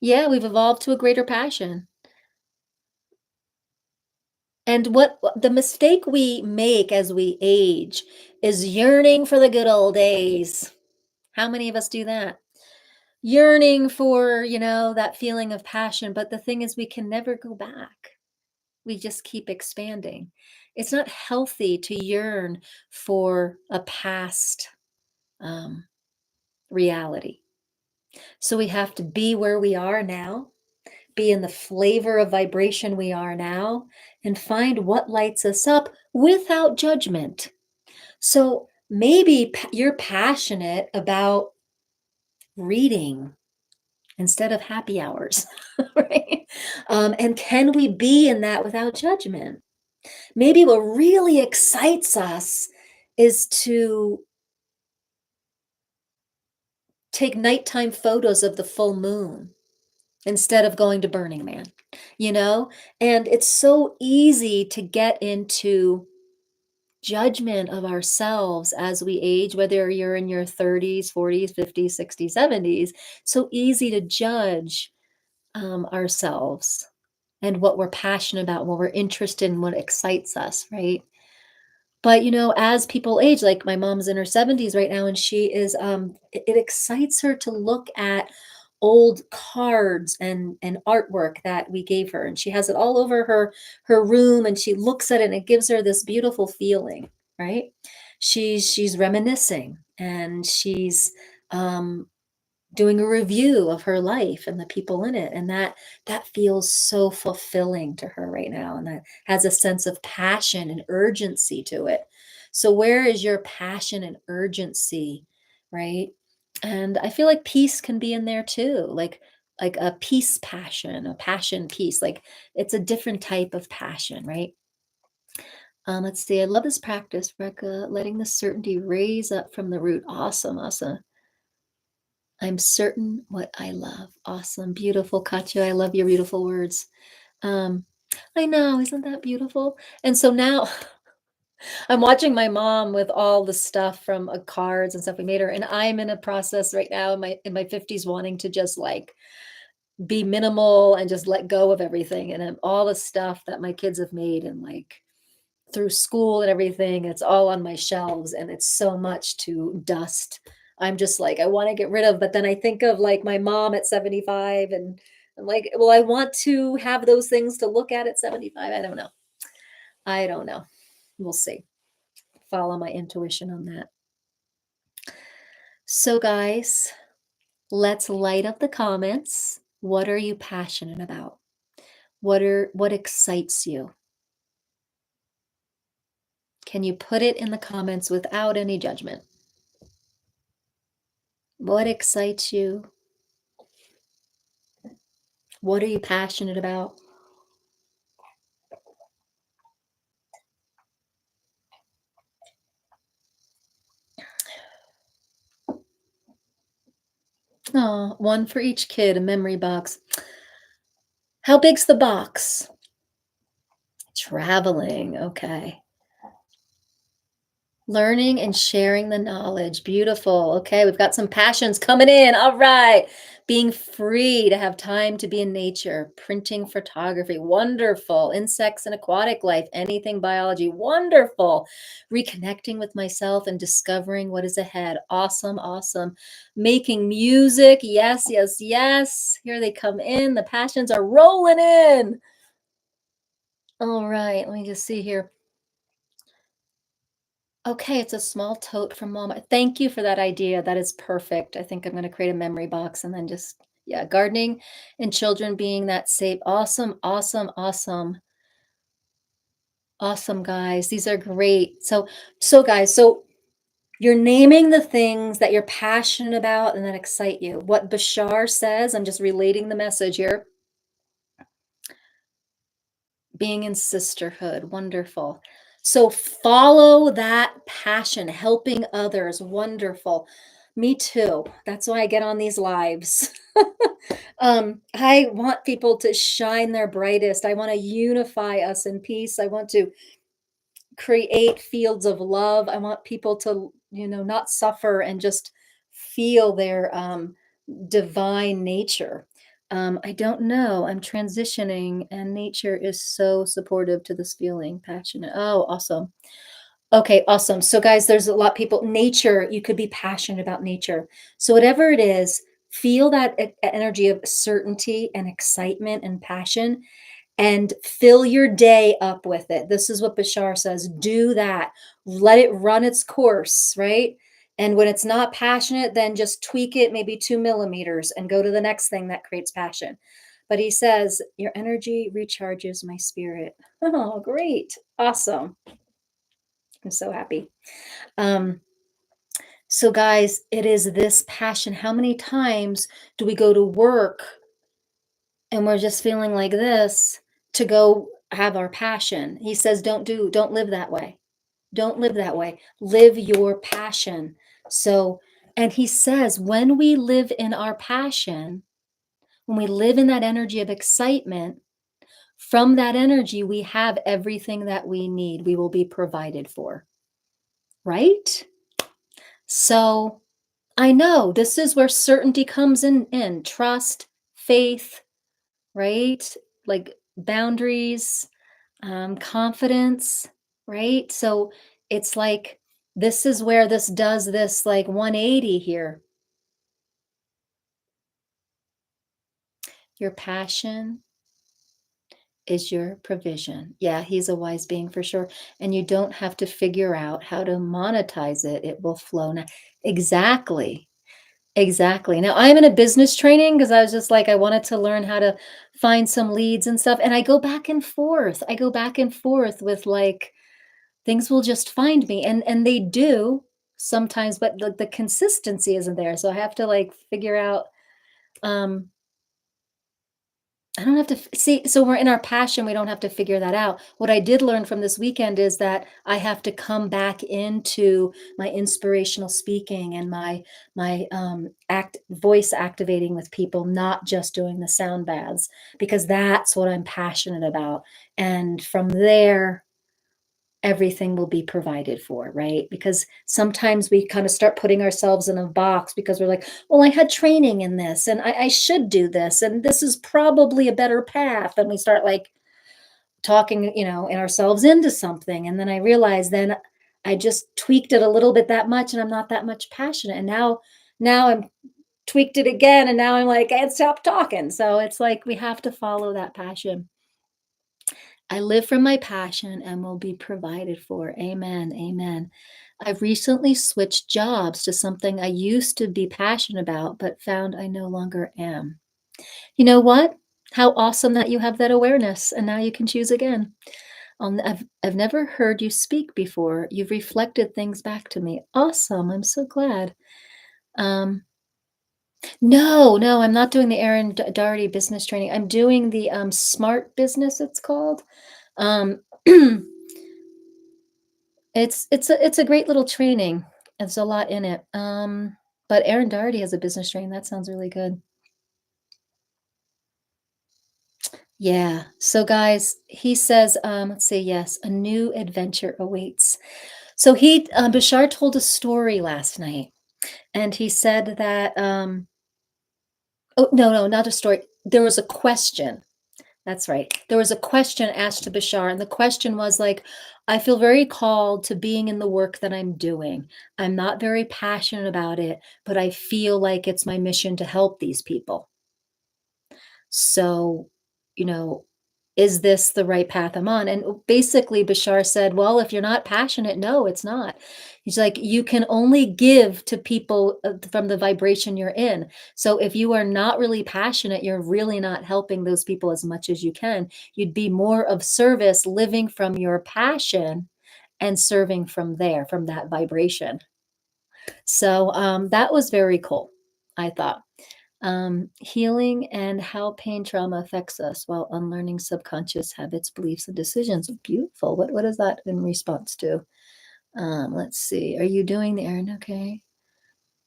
S3: Yeah, we've evolved to a greater passion. And what the mistake we make as we age is yearning for the good old days. How many of us do that? Yearning for, that feeling of passion, but the thing is we can never go back. We just keep expanding. It's not healthy to yearn for a past um, reality. So we have to be where we are now, be in the flavor of vibration we are now, and find what lights us up without judgment. So maybe you're passionate about reading instead of happy hours, right? And can we be in that without judgment? Maybe what really excites us is to take nighttime photos of the full moon instead of going to Burning Man, you know? And it's so easy to get into judgment of ourselves as we age, whether you're in your 30s, 40s, 50s, 60s, 70s. So easy to judge ourselves and what we're passionate about, what we're interested in, what excites us, right? But, as people age, like my mom's in her 70s right now, and she is, it excites her to look at old cards and artwork that we gave her. And she has it all over her room and she looks at it and it gives her this beautiful feeling, right? She's reminiscing and she's um doing a review of her life and the people in it, and that feels so fulfilling to her right now, and that has a sense of passion and urgency to it. So where is your passion and urgency, right? And I feel like peace can be in there too, like a peace passion, a passion peace, like it's a different type of passion, right? Let's see, I love this practice, Rebecca, letting the certainty raise up from the root. Awesome, awesome. I'm certain what I love. Awesome. Beautiful, Katya. I love your beautiful words. Um, I know, isn't that beautiful? And so now I'm watching my mom with all the stuff from cards and stuff we made her, and I'm in a process right now in my 50s wanting to just like be minimal and just let go of everything. And all the stuff that my kids have made and like through school and everything, it's all on my shelves and it's so much to dust. I'm just like, I want to get rid of, but then I think of like my mom at 75 and I'm like, well, I want to have those things to look at 75. I don't know. I don't know. We'll see. Follow my intuition on that. So guys, let's light up the comments. What are you passionate about? What excites you? Can you put it in the comments without any judgment? What excites you? What are you passionate about? Oh, one for each kid, a memory box. How big's the box? Traveling, okay. Learning and sharing the knowledge. Beautiful. Okay, we've got some passions coming in. All right. Being free to have time to be in nature. Printing photography. Wonderful. Insects and aquatic life. Anything biology. Wonderful. Reconnecting with myself and discovering what is ahead. Awesome. Awesome. Making music. Yes, yes, yes. Here they come in. The passions are rolling in. All right. Let me just see here. Okay, it's a small tote from mom. Thank you for that idea. That is perfect. I think I'm going to create a memory box and then just, yeah, gardening and children being that safe. Awesome, awesome, awesome. Awesome, guys. These are great. So guys, so you're naming the things that you're passionate about and that excite you. What Bashar says, I'm just relating the message here. Being in sisterhood, wonderful. So follow that passion, helping others, wonderful. Me too. That's why I get on these lives. I want people to shine their brightest. I want to unify us in peace. I want to create fields of love. I want people to, not suffer and just feel their divine nature. I don't know. I'm transitioning, and nature is so supportive to this feeling, passionate. Oh, awesome. Okay, awesome. So, guys, there's a lot of people. Nature, you could be passionate about nature. So, whatever it is, feel that energy of certainty and excitement and passion and fill your day up with it. This is what Bashar says. Do that. Let it run its course, right? And when it's not passionate, then just tweak it maybe 2 millimeters and go to the next thing that creates passion. But he says, your energy recharges my spirit. Oh, great. Awesome. I'm so happy. So, guys, it is this passion. How many times do we go to work and we're just feeling like this to go have our passion? He says, don't live that way. Don't live that way. Live your passion. So, and he says, when we live in our passion, when we live in that energy of excitement, from that energy, we have everything that we need. We will be provided for. Right? So, I know this is where certainty comes in trust, faith, right? Like boundaries, confidence, right? So it's like this is where this does this like 180 here. Your passion is your provision. Yeah, he's a wise being for sure. And you don't have to figure out how to monetize it. It will flow now. Exactly. Exactly. Now I'm in a business training because I was just like, I wanted to learn how to find some leads and stuff. And I go back and forth. I go back and forth with like, things will just find me. And they do sometimes, but the consistency isn't there. So I have to like figure out, um, I don't have to see. So we're in our passion. We don't have to figure that out. What I did learn from this weekend is that I have to come back into my inspirational speaking and my voice activating with people, not just doing the sound baths, because that's what I'm passionate about. And from there, everything will be provided for, right? Because sometimes we kind of start putting ourselves in a box because we're like, well, I had training in this and I should do this, and this is probably a better path. And we start like talking, in ourselves into something. And then I realized then I just tweaked it a little bit that much and I'm not that much passionate. And now I'm tweaked it again. And now I'm like, I can't stop talking. So it's like we have to follow that passion. I live from my passion and will be provided for. Amen. Amen. I've recently switched jobs to something I used to be passionate about, but found I no longer am. You know what? How awesome that you have that awareness and now you can choose again. I've never heard you speak before. You've reflected things back to me. Awesome. I'm so glad. Um, no, I'm not doing the Aaron Doherty business training. I'm doing the smart business, it's called. Um, it's a great little training. There's a lot in it. But Aaron Doherty has a business training. That sounds really good. Yeah. So guys, he says, let's see, yes, a new adventure awaits. So Bashar told a story last night, and he said that, oh, no, not a story. There was a question. That's right. There was a question asked to Bashar, and the question was like, I feel very called to being in the work that I'm doing. I'm not very passionate about it, but I feel like it's my mission to help these people. So, you know, is this the right path I'm on? And basically, Bashar said, well, if you're not passionate, no, it's not. He's like, you can only give to people from the vibration you're in. So if you are not really passionate, you're really not helping those people as much as you can. You'd be more of service living from your passion and serving from there, from that vibration. So that was very cool, I thought. Healing and how pain trauma affects us while unlearning subconscious habits, beliefs, and decisions. Beautiful. What is that in response to? Let's see. Are you doing the Aaron? Okay.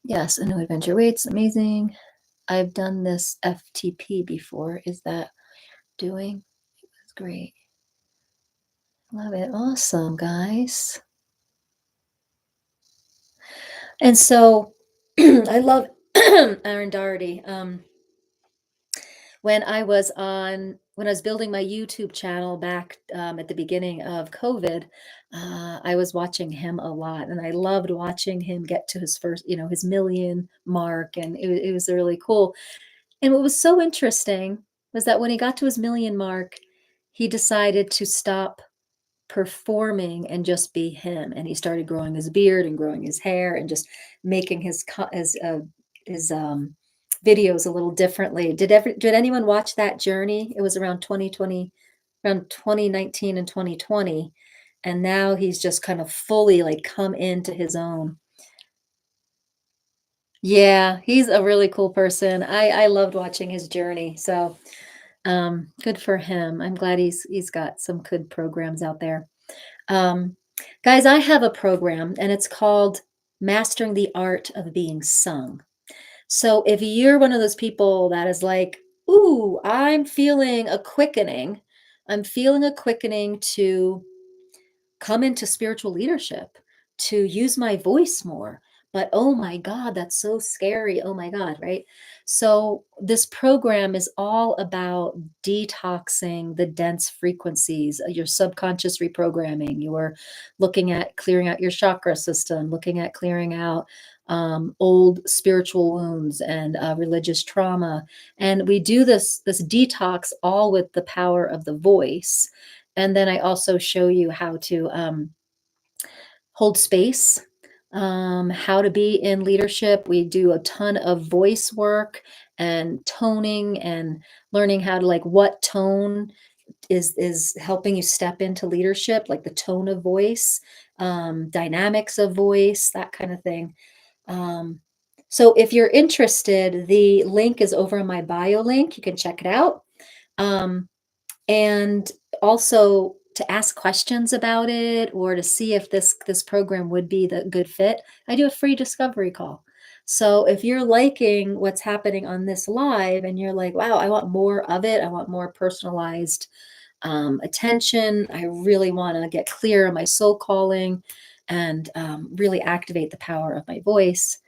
S3: Yes, a new adventure waits. Amazing. I've done this FTP before. Is that doing? That's great. Love it. Awesome, guys. And so I love Aaron Doherty. When I was building my YouTube channel back at the beginning of COVID, I was watching him a lot, and I loved watching him get to his first, his million mark, and it was really cool. And what was so interesting was that when he got to his million mark, he decided to stop performing and just be him. And he started growing his beard and growing his hair and just making his videos a little differently. Did anyone watch that journey? It was around 2020, around 2019 and 2020. And now he's just kind of fully like come into his own. Yeah, he's a really cool person. I loved watching his journey. So good for him. I'm glad he's got some good programs out there. Um, guys, I have a program and it's called Mastering the Art of Being Sung. So if you're one of those people that is like, ooh, I'm feeling a quickening to come into spiritual leadership, to use my voice more. But oh my God, that's so scary. Oh my God, right? So, this program is all about detoxing the dense frequencies, your subconscious reprogramming. You're looking at clearing out your chakra system, looking at clearing out old spiritual wounds and religious trauma. And we do this detox all with the power of the voice. And then I also show you how to hold space, how to be in leadership. We do a ton of voice work and toning and learning how to like what tone is helping you step into leadership, like the tone of voice, dynamics of voice, that kind of thing. So if you're interested, the link is over in my bio link. You can check it out. And also to ask questions about it or to see if this program would be the good fit, I do a free discovery call. So if you're liking what's happening on this live and you're like, wow, I want more of it, I want more personalized attention. I really want to get clear on my soul calling and really activate the power of my voice.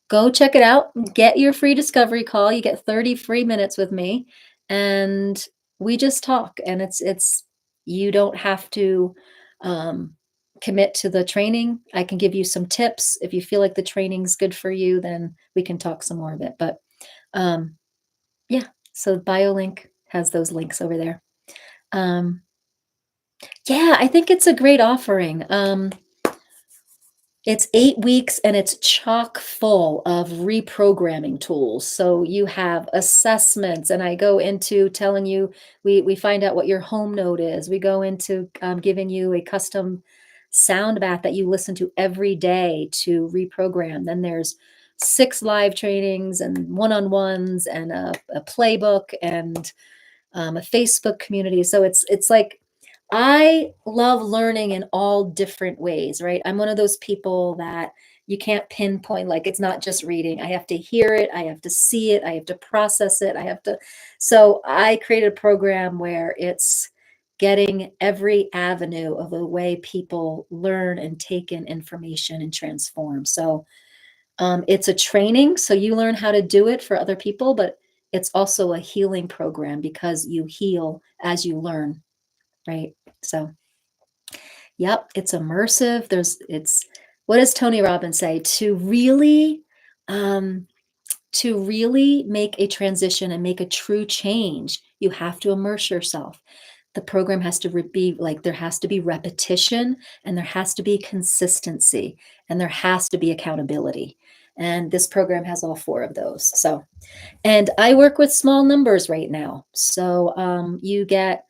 S3: Go check it out. Get your free discovery call. You get 30 free minutes with me, and we just talk. And it's you don't have to um, commit to the training. I can give you some tips. If you feel like the training's good for you, then we can talk some more of it. But um, yeah, so BioLink has those links over there. Yeah, I think it's a great offering. It's 8 weeks and it's chock full of reprogramming tools. So you have assessments, and I go into telling you, we find out what your home node is. We go into giving you a custom sound bath that you listen to every day to reprogram. Then there's 6 live trainings and one-on-ones and a playbook and a Facebook community. So it's like I love learning in all different ways, right? I'm one of those people that you can't pinpoint, like it's not just reading. I have to hear it, I have to see it, I have to process it, I have to. So I created a program where it's getting every avenue of the way people learn and take in information and transform. So it's a training, so you learn how to do it for other people, but it's also a healing program because you heal as you learn, right? So, yep, it's immersive. It's what does Tony Robbins say? Um, to really make a transition and make a true change, you have to immerse yourself. The program has to be like there has to be repetition and there has to be consistency and there has to be accountability. And this program has all 4 of those. So, and I work with small numbers right now. So you get,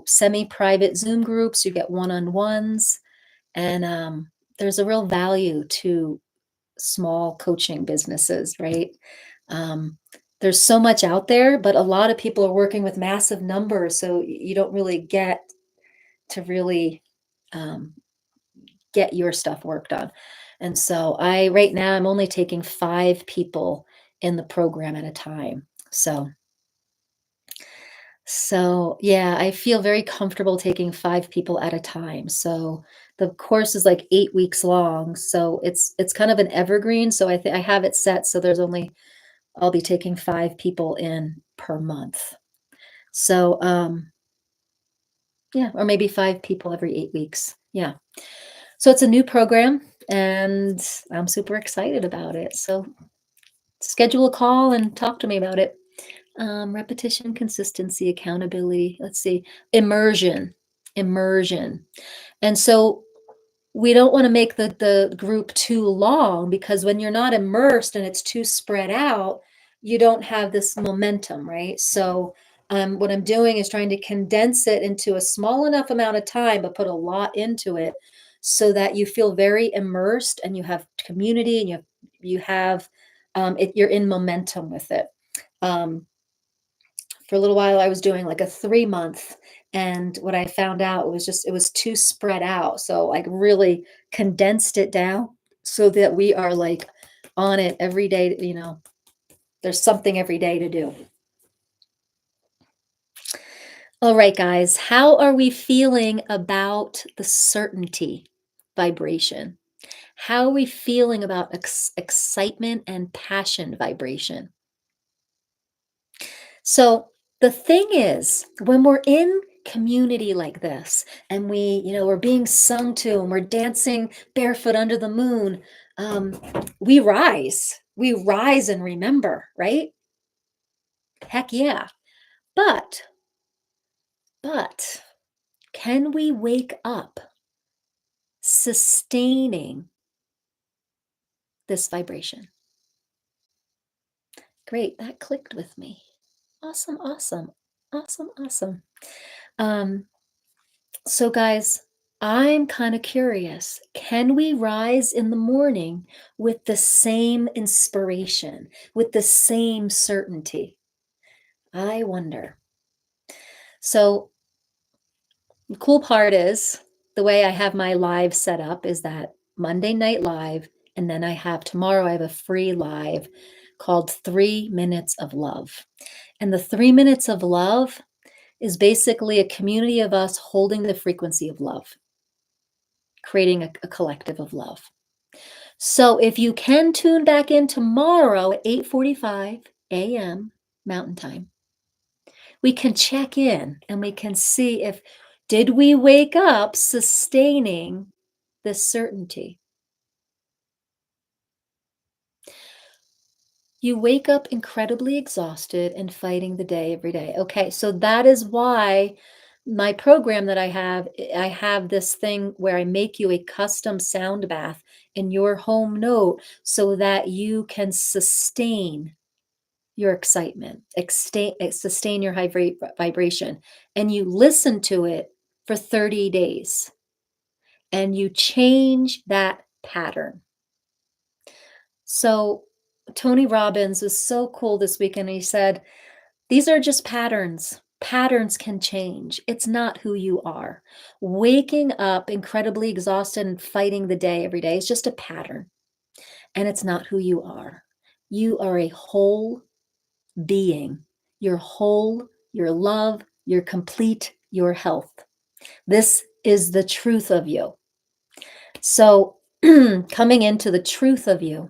S3: semi-private Zoom groups, you get one-on-ones, and there's a real value to small coaching businesses, right? Um, there's so much out there, but a lot of people are working with massive numbers, so you don't really get to really um, get your stuff worked on. And so right now, I'm only taking 5 people in the program at a time. So yeah, I feel very comfortable taking 5 people at a time. So the course is like 8 weeks long. So it's kind of an evergreen. So I have it set so I'll be taking 5 people in per month. So yeah, or maybe 5 people every 8 weeks. Yeah. So it's a new program and I'm super excited about it. So schedule a call and talk to me about it. Repetition, consistency, accountability. Let's see, immersion. And so we don't want to make the group too long because when you're not immersed and it's too spread out, you don't have this momentum, right? So what I'm doing is trying to condense it into a small enough amount of time, but put a lot into it so that you feel very immersed and you have community and you have you're in momentum with it. Um, for a little while I was doing like a 3 month, and what I found out was it was too spread out. So I really condensed it down so that we are like on it every day, there's something every day to do. All right, guys, how are we feeling about the certainty vibration? How are we feeling about excitement and passion vibration? So the thing is, when we're in community like this and we're being sung to and we're dancing barefoot under the moon, we rise and remember, right? Heck yeah. But can we wake up sustaining this vibration? Great. That clicked with me. Awesome, awesome, awesome, awesome. Um, So, guys, I'm kind of curious. Can we rise in the morning with the same inspiration, with the same certainty? I wonder. So, the cool part is the way I have my live set up is that Monday night live, and then tomorrow I have a free live called 3 Minutes of Love. And the 3 minutes of love is basically a community of us holding the frequency of love, creating a collective of love. So if you can tune back in tomorrow at 8:45 a.m. Mountain Time, we can check in and we can see if did we wake up sustaining this certainty. You wake up incredibly exhausted and fighting the day every day. Okay, so that is why my program that I have this thing where I make you a custom sound bath in your home note so that you can sustain your excitement, sustain your vibration, and you listen to it for 30 days and you change that pattern. So Tony Robbins was so cool this weekend. He said, these are just patterns. Patterns can change. It's not who you are. Waking up incredibly exhausted and fighting the day every day is just a pattern. And it's not who you are. You are a whole being. You're whole, your love, you're complete, your health. This is the truth of you. So coming into the truth of you,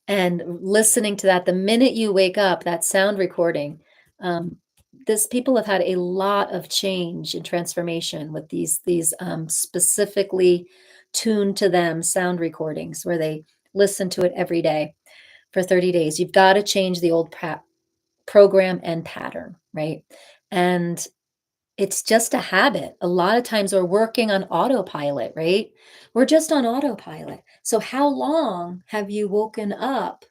S3: and listening to that the minute you wake up, that sound recording, this people have had a lot of change and transformation with these specifically tuned to them sound recordings where they listen to it every day for 30 days. You've got to change the old program and pattern, right? And it's just a habit. A lot of times we're working on autopilot, right? We're just on autopilot. So how long have you woken up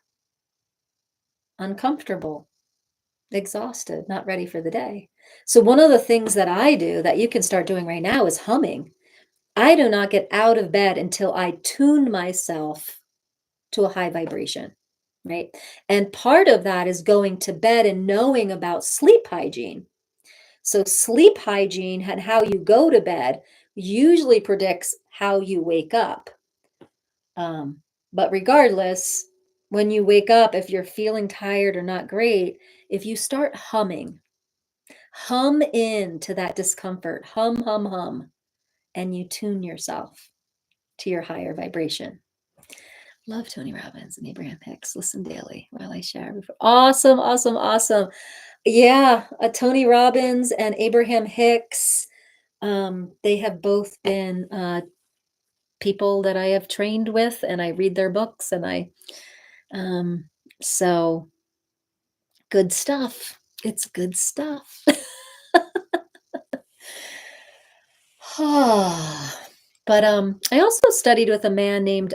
S3: uncomfortable, exhausted, not ready for the day? So one of the things that I do that you can start doing right now is humming. I do not get out of bed until I tune myself to a high vibration, right? And part of that is going to bed and knowing about sleep hygiene. So sleep hygiene and how you go to bed usually predicts how you wake up. But regardless, when you wake up, if you're feeling tired or not great, if you start humming, hum into that discomfort, hum, and you tune yourself to your higher vibration. Love Tony Robbins and Abraham Hicks. Listen daily while I share. Awesome, awesome, awesome. Yeah, Tony Robbins and Abraham Hicks. They have both been people that I have trained with, and I read their books, and so good stuff. It's good stuff. But I also studied with a man named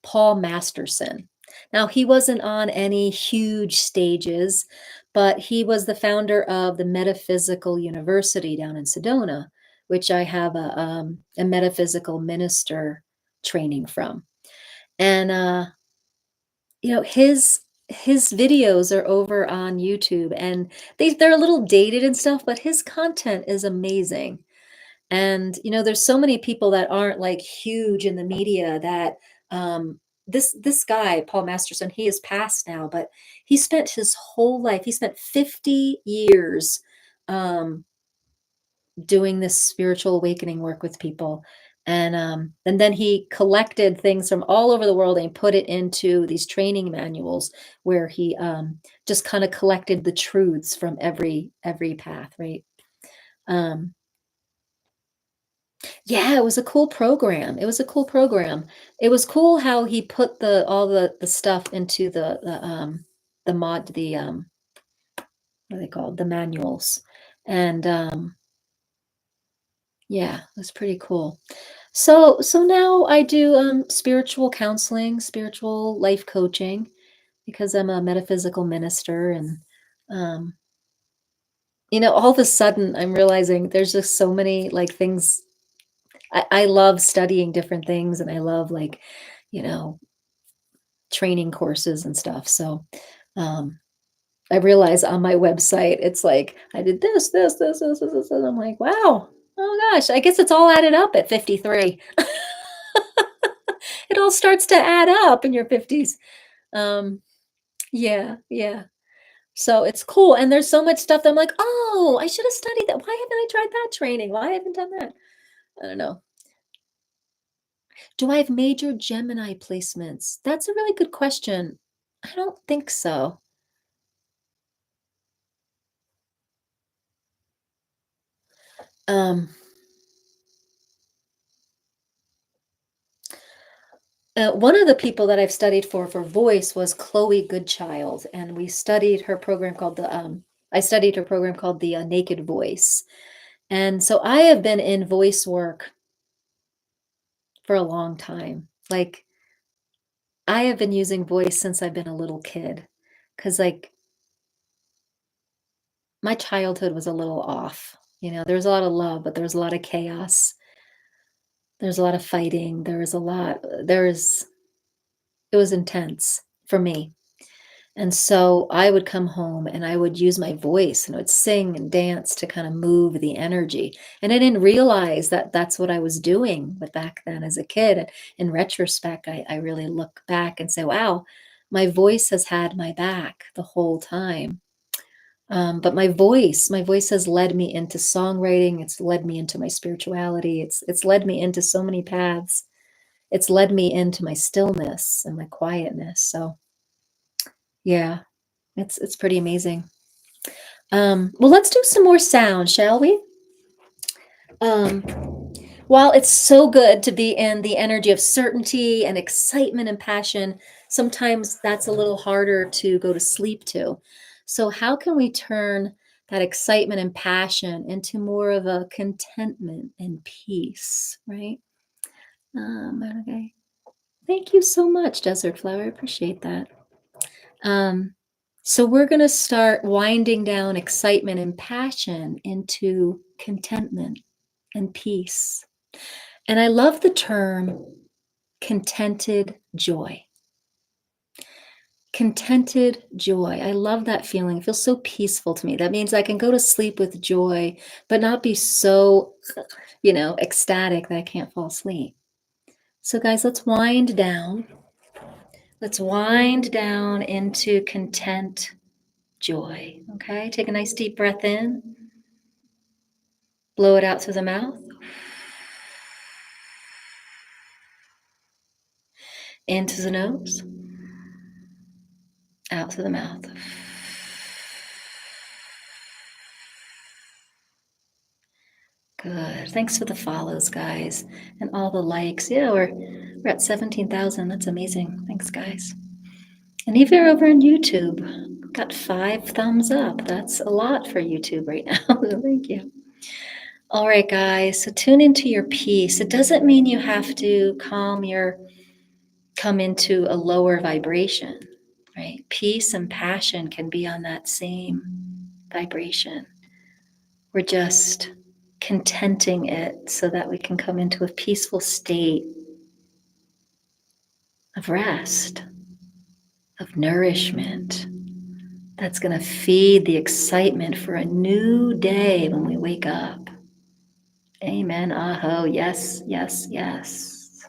S3: Paul Masterson. Now, he wasn't on any huge stages, but he was the founder of the Metaphysical University down in Sedona, which I have a metaphysical minister training from. And his videos are over on YouTube, and they're a little dated and stuff, but his content is amazing. And there's so many people that aren't like huge in the media that this guy, Paul Masterson, he is passed now, but he spent his whole life, he spent 50 years doing this spiritual awakening work with people. And then he collected things from all over the world and put it into these training manuals where he just kind of collected the truths from every path, right? Yeah, it was a cool program. It was a cool program. It was cool how he put all the stuff into what are they called? The manuals. And yeah, it was pretty cool. So now I do spiritual counseling, spiritual life coaching, because I'm a metaphysical minister. And all of a sudden I'm realizing there's just so many like things. I love studying different things, and I love training courses and stuff. So I realize on my website, it's like I did this, and I'm like, wow, oh gosh, I guess it's all added up at 53. It all starts to add up in your 50s. Yeah. So it's cool. And there's so much stuff that I'm like, oh, I should have studied that. Why haven't I tried that training? Why haven't I done that? I don't know. Do I have major Gemini placements? That's a really good question. I don't think so. Um, One of the people that I've studied for voice was Chloe Goodchild, and we studied her program called I studied her program called the Naked Voice. And so I have been in voice work for a long time. Like I have been using voice since I've been a little kid, because like my childhood was a little off. There was a lot of love, but there was a lot of chaos. There's a lot of fighting. It was intense for me. And so I would come home and I would use my voice and I would sing and dance to kind of move the energy. And I didn't realize that that's what I was doing. But back then as a kid, in retrospect, I really look back and say, wow, my voice has had my back the whole time. But my voice has led me into songwriting. It's led me into my spirituality. It's led me into so many paths. It's led me into my stillness and my quietness. So yeah, it's pretty amazing. Well, let's do some more sound, shall we? Um, while it's so good to be in the energy of certainty and excitement and passion, sometimes that's a little harder to go to sleep to. So, how can we turn that excitement and passion into more of a contentment and peace, right? Okay. Thank you so much, Desert Flower. I appreciate that. Um, so we're going to start winding down excitement and passion into contentment and peace. And I love the term contented joy. Contented joy. I love that feeling. It feels so peaceful to me. That means I can go to sleep with joy, but not be so, ecstatic that I can't fall asleep. So, guys, let's wind down. Let's wind down into content joy. Okay, take a nice deep breath in, blow it out through the mouth, into the nose, out through the mouth. Good. Thanks for the follows, guys, and all the likes. Yeah, we're at 17,000. That's amazing. Thanks, guys. And if you're over on YouTube, got 5 thumbs up. That's a lot for YouTube right now. Thank you. All right, guys. So tune into your peace. It doesn't mean you have to come into a lower vibration, right? Peace and passion can be on that same vibration. We're just contenting it so that we can come into a peaceful state of rest, of nourishment that's going to feed the excitement for a new day when we wake up. Amen. Aho. Yes, yes, yes.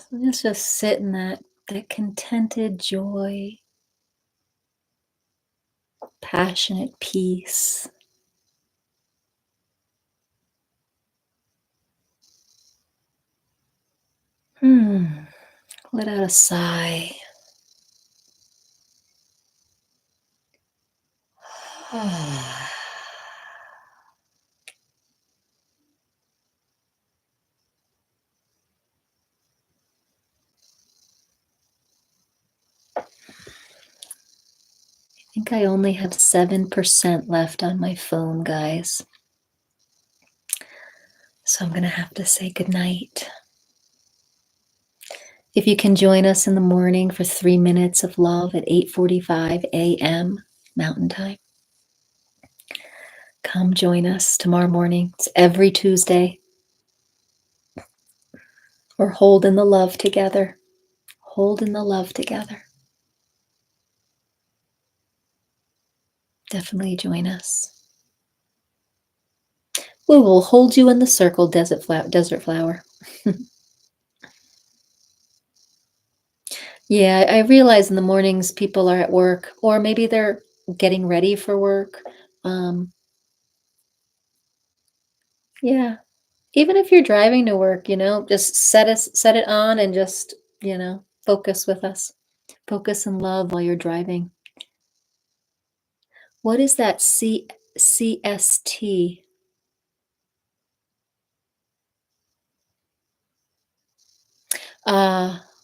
S3: So let's just sit in that contented joy, passionate peace. Let out a sigh. I think I only have 7% left on my phone, guys. So I'm going to have to say goodnight. If you can join us in the morning for 3 minutes of love at 8:45 a.m. Mountain Time, come join us tomorrow morning. It's every Tuesday. We're holding the love together. Holding the love together. Definitely join us. We will hold you in the circle, desert flower. Yeah, I realize in the mornings people are at work, or maybe they're getting ready for work. Yeah, even if you're driving to work, just set it on and just, focus with us. Focus in love while you're driving. What is that CST?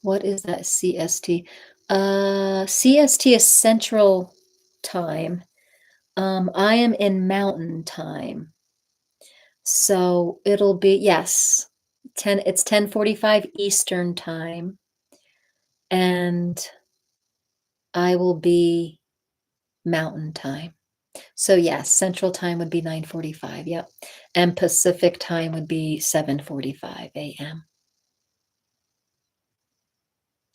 S3: What is that CST? CST is Central Time. I am in Mountain Time. So it'll be, yes, it's 10:45 Eastern Time. And I will be Mountain Time. So yes, Central Time would be 9:45. Yep. And Pacific Time would be 7:45 a.m.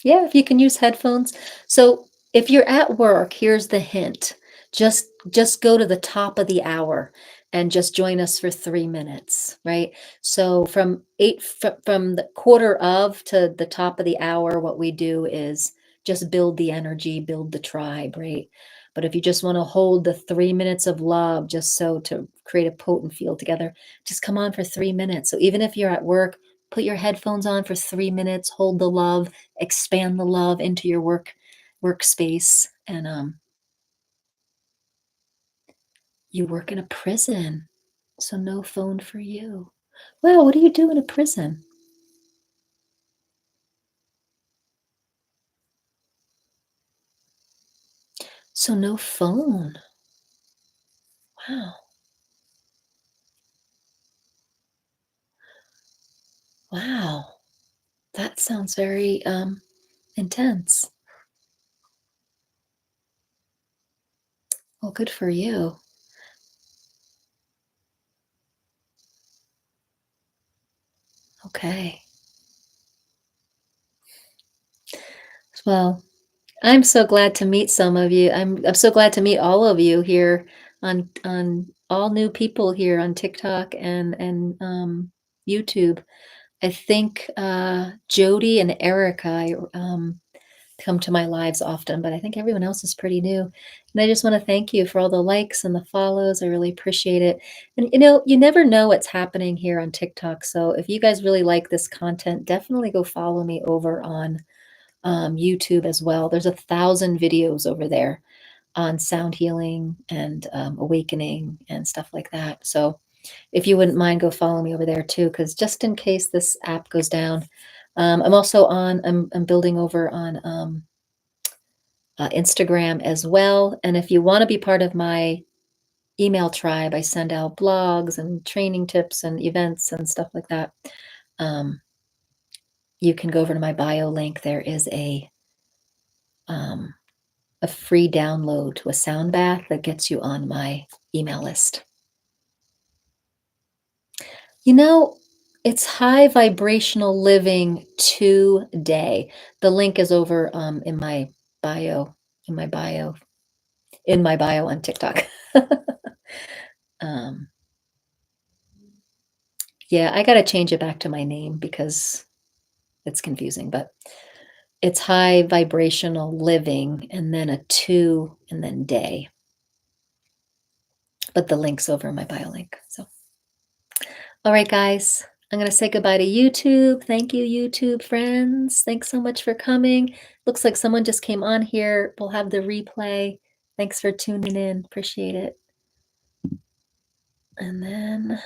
S3: Yeah, if you can use headphones. So if you're at work, here's the hint. Just go to the top of the hour and just join us for 3 minutes, right? So from the quarter of to the top of the hour, what we do is just build the energy, build the tribe, right? But if you just want to hold the 3 minutes of love, just so to create a potent field together, just come on for 3 minutes. So even if you're at work, put your headphones on for 3 minutes, hold the love, expand the love into your workspace, And you work in a prison, so no phone for you. Wow, what do you do in a prison? So no phone. Wow. Wow. That sounds very intense. Well, good for you. Okay. Well, I'm so glad to meet some of you. I'm so glad to meet all of you here on all new people here on TikTok and YouTube. I think Jody and Erica come to my lives often, but I think everyone else is pretty new. And I just want to thank you for all the likes and the follows. I really appreciate it. And you never know what's happening here on TikTok. So if you guys really like this content, definitely go follow me over on YouTube as well. There's 1,000 videos over there on sound healing and awakening and stuff like that. So if you wouldn't mind, go follow me over there too, because just in case this app goes down. I'm also I'm building over on Instagram as well. And if you want to be part of my email tribe, I send out blogs and training tips and events and stuff like that. You can go over to my bio link. There is a free download to a sound bath that gets you on my email list. It's high vibrational living today. The link is over in my bio, on TikTok. Yeah, I got to change it back to my name because it's confusing, but it's high vibrational living and then a 2 and then day. But the link's over in my bio link. So, all right, guys, I'm going to say goodbye to YouTube. Thank you, YouTube friends. Thanks so much for coming. Looks like someone just came on here. We'll have the replay. Thanks for tuning in. Appreciate it. And then